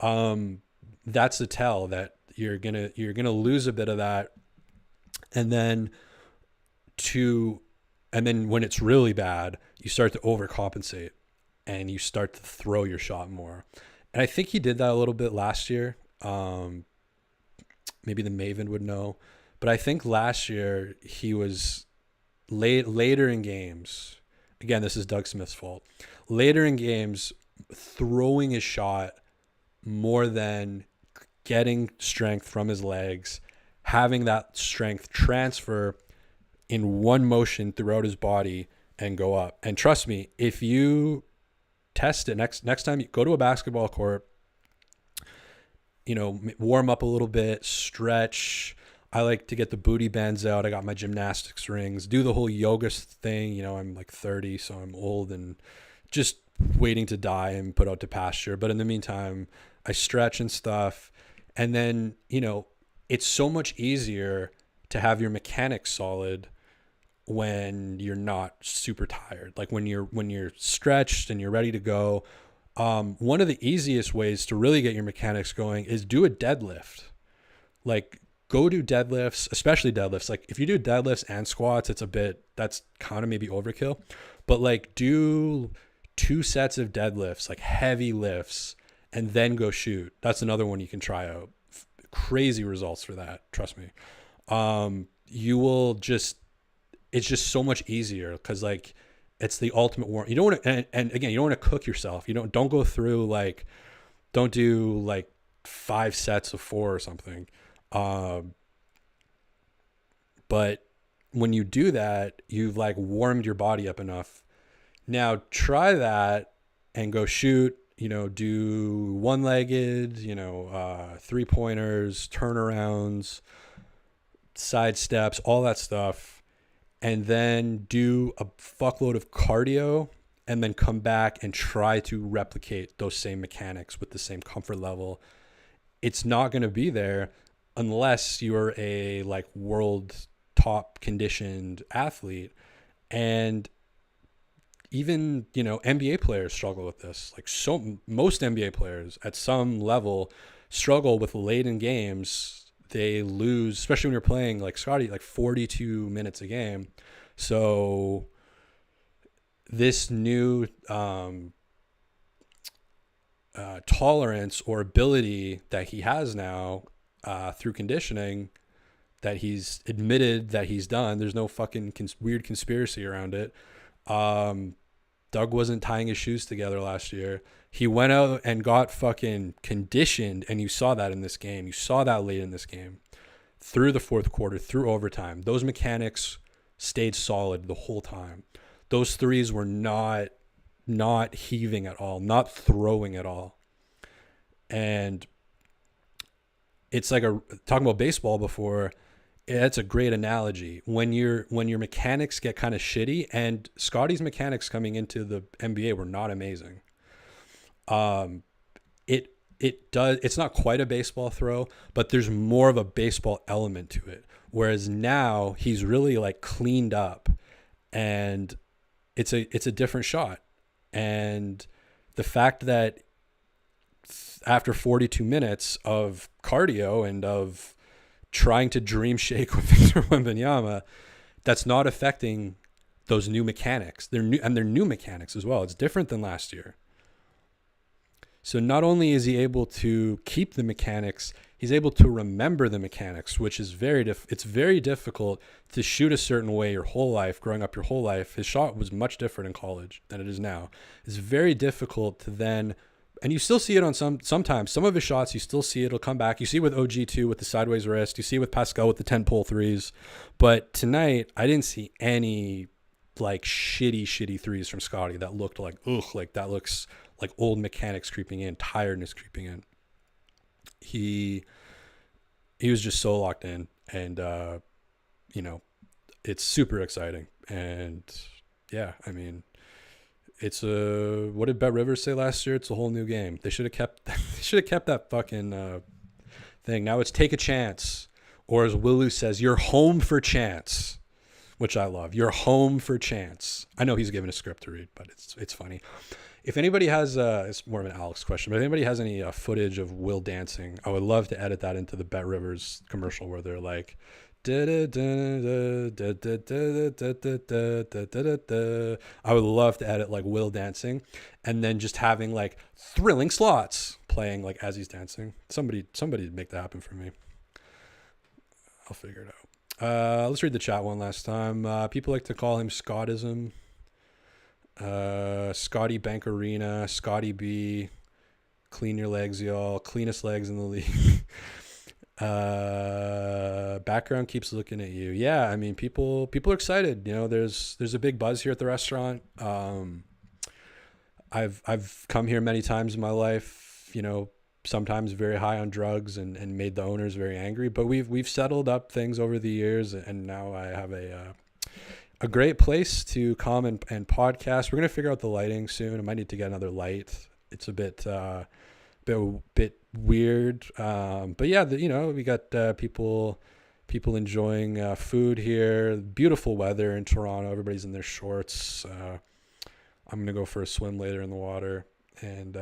know. That's a tell that you're gonna lose a bit of that, and then when it's really bad, you start to overcompensate and you start to throw your shot more. And I think he did that a little bit last year. Maybe the Maven would know, but I think last year he was later in games. Again, this is Doug Smith's fault. Later in games, throwing his shot more than getting strength from his legs, having that strength transfer in one motion throughout his body and go up. And trust me, if you test it next time you go to a basketball court, warm up a little bit, stretch. I like to get the booty bands out. I got my gymnastics rings, do the whole yoga thing. I'm like 30, so I'm old and just waiting to die and put out to pasture. But in the meantime, I stretch and stuff. And then, it's so much easier to have your mechanics solid when you're not super tired. Like when you're stretched and you're ready to go. One of the easiest ways to really get your mechanics going is do a deadlift. Like go do deadlifts, especially deadlifts. Like if you do deadlifts and squats, that's kind of maybe overkill, but like do 2 sets of deadlifts, like heavy lifts, and then go shoot. That's another one you can try out. Crazy results for that. Trust me. It's just so much easier because like it's the ultimate warm. You don't want to, and again, you don't want to cook yourself. Don't go through don't do like 5 sets of 4 or something. But when you do that, you've like warmed your body up enough. Now try that and go shoot, do one-legged, 3-pointers, turnarounds, side steps, all that stuff. And then do a fuckload of cardio and then come back and try to replicate those same mechanics with the same comfort level. It's not going to be there unless you're a like world top conditioned athlete. And even, NBA players struggle with this. Like most NBA players at some level struggle with late in games. They lose, especially when you're playing like Scotty, like 42 minutes a game. So this new tolerance or ability that he has now through conditioning that he's admitted that he's done, there's no fucking weird conspiracy around it. Doug wasn't tying his shoes together last year. He went out and got fucking conditioned, and you saw that in this game. You saw that late in this game. Through the fourth quarter, through overtime, those mechanics stayed solid the whole time. Those threes were not heaving at all, not throwing at all. And it's like talking about baseball before, that's a great analogy. When your mechanics get kind of shitty, and Scotty's mechanics coming into the NBA were not amazing. It's not quite a baseball throw, but there's more of a baseball element to it. Whereas now he's really like cleaned up, and it's a different shot. And the fact that after 42 minutes of cardio and of trying to dream shake with Victor Wembanyama, that's not affecting those new mechanics. They're new mechanics as well. It's different than last year. So not only is he able to keep the mechanics, He's able to remember the mechanics, which is it's very difficult to shoot a certain way your whole life, growing up your whole life. His shot was much different in college than it is now. It's very difficult to then, and you still see it on sometimes. Some of his shots, you still see it'll come back. You see it with OG too, with the sideways wrist. You see it with Pascal with the 10-pull threes. But tonight, I didn't see any like shitty threes from Scotty that looked like, like that looks like old mechanics creeping in, tiredness creeping in. He was just so locked in, and it's super exciting. And yeah, I mean, it's what did Bet Rivers say last year? It's a whole new game. They should have kept that fucking thing. Now it's take a chance, or as Willu says, you're home for chance, which I love. You're home for chance. I know he's given a script to read, but it's funny. If anybody has, it's more of an Alex question, but if anybody has any footage of Will dancing, I would love to edit that into the Bet Rivers commercial where they're like, I would love to edit like Will dancing, and then just having like thrilling slots playing like as he's dancing. Somebody make that happen for me. I'll figure it out. Let's read the chat one last time. People like to call him Scottism. Scotty Bank Arena, Scotty B, clean your legs, y'all. Cleanest legs in the league. Background keeps looking at you. Yeah, I mean, people are excited. You know, there's a big buzz here at the restaurant. I've come here many times in my life, you know, sometimes very high on drugs and made the owners very angry, but we've settled up things over the years, and now I have a great place to come and podcast. We're going to figure out the lighting soon. I might need to get another light. It's a bit weird. But yeah, we got people enjoying food here. Beautiful weather in Toronto. Everybody's in their shorts. I'm going to go for a swim later in the water. And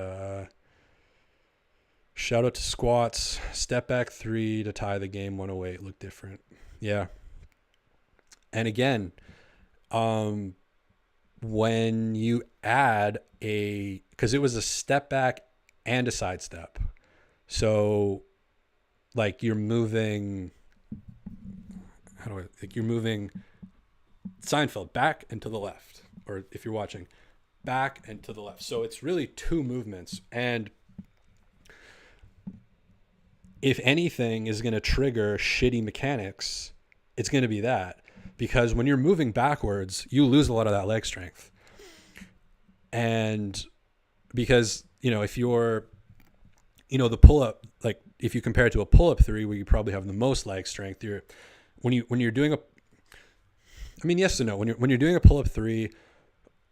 shout out to Squats. Step back 3 to tie the game 108. Look different. Yeah. And again, when you add because it was a step back and a side step. So like you're moving, you're moving Seinfeld back and to the left, or if you're watching, back and to the left. So it's really 2 movements. And if anything is going to trigger shitty mechanics, it's going to be that. Because when you're moving backwards, you lose a lot of that leg strength. And because, if you're, the pull-up, like if you compare it to a pull-up 3 where you probably have the most leg strength, when you're doing yes and no. When you're doing a pull-up 3,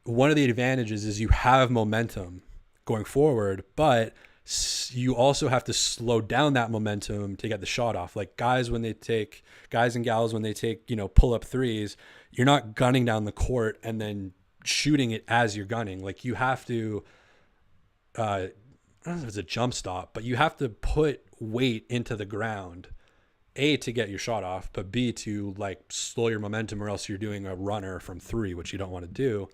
one of the advantages is you have momentum going forward, but you also have to slow down that momentum to get the shot off. Like guys and gals, when they take, pull up 3s, you're not gunning down the court and then shooting it as you're gunning. Like you have to, I don't know if it's a jump stop, but you have to put weight into the ground, A, to get your shot off, but B, to like slow your momentum, or else you're doing a runner from 3, which you don't want to do.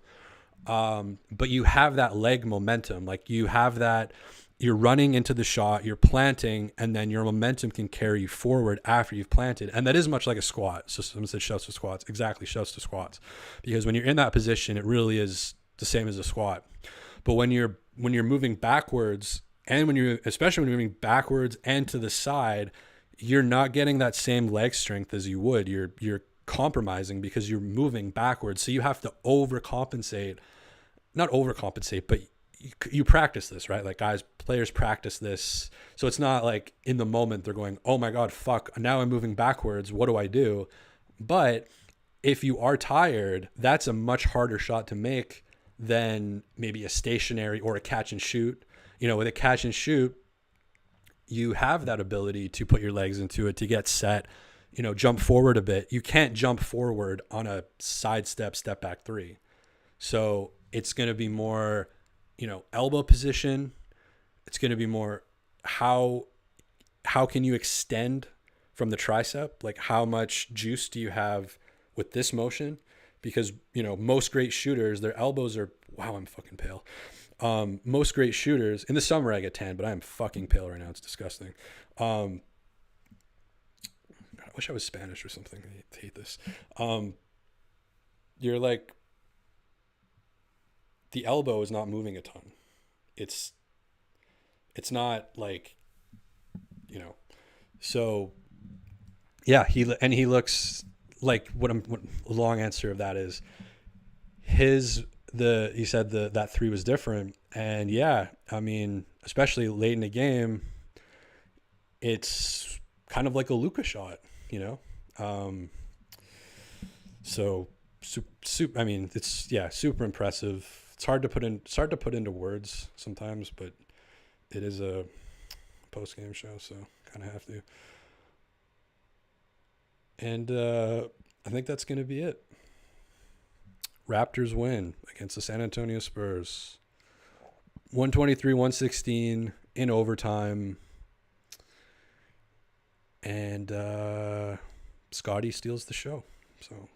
But you have that leg momentum. Like you have that, you're running into the shot, you're planting, and then your momentum can carry you forward after you've planted. And that is much like a squat. So someone said shouts to squats. Exactly, shouts to squats. Because when you're in that position, it really is the same as a squat. But when you're moving backwards, and especially when you're moving backwards and to the side, you're not getting that same leg strength as you would. You're compromising because you're moving backwards. So you have to not overcompensate, but you practice this, right? Like players practice this. So it's not like in the moment they're going, oh my God, fuck, now I'm moving backwards. What do I do? But if you are tired, that's a much harder shot to make than maybe a stationary or a catch and shoot. With a catch and shoot, you have that ability to put your legs into it, to get set, jump forward a bit. You can't jump forward on a side step back 3. So it's going to be more, elbow position. It's going to be more how can you extend from the tricep? Like how much juice do you have with this motion? Because, most great shooters, their elbows are, wow, I'm fucking pale. Most great shooters, in the summer I get tan, but I am fucking pale right now. It's disgusting. wish I was Spanish or something. I hate this. You're like, the elbow is not moving a ton. It's not like, you know. So yeah, he looks like what long answer of that is he said that three was different, and yeah, I mean, especially late in the game, it's kind of like a Luka shot, you know. So I mean, it's super impressive. It's hard to put into words sometimes, but it is a post game show, so kind of have to. And I think that's going to be it. Raptors win against the San Antonio Spurs. 123-116 in overtime. And Scotty steals the show. So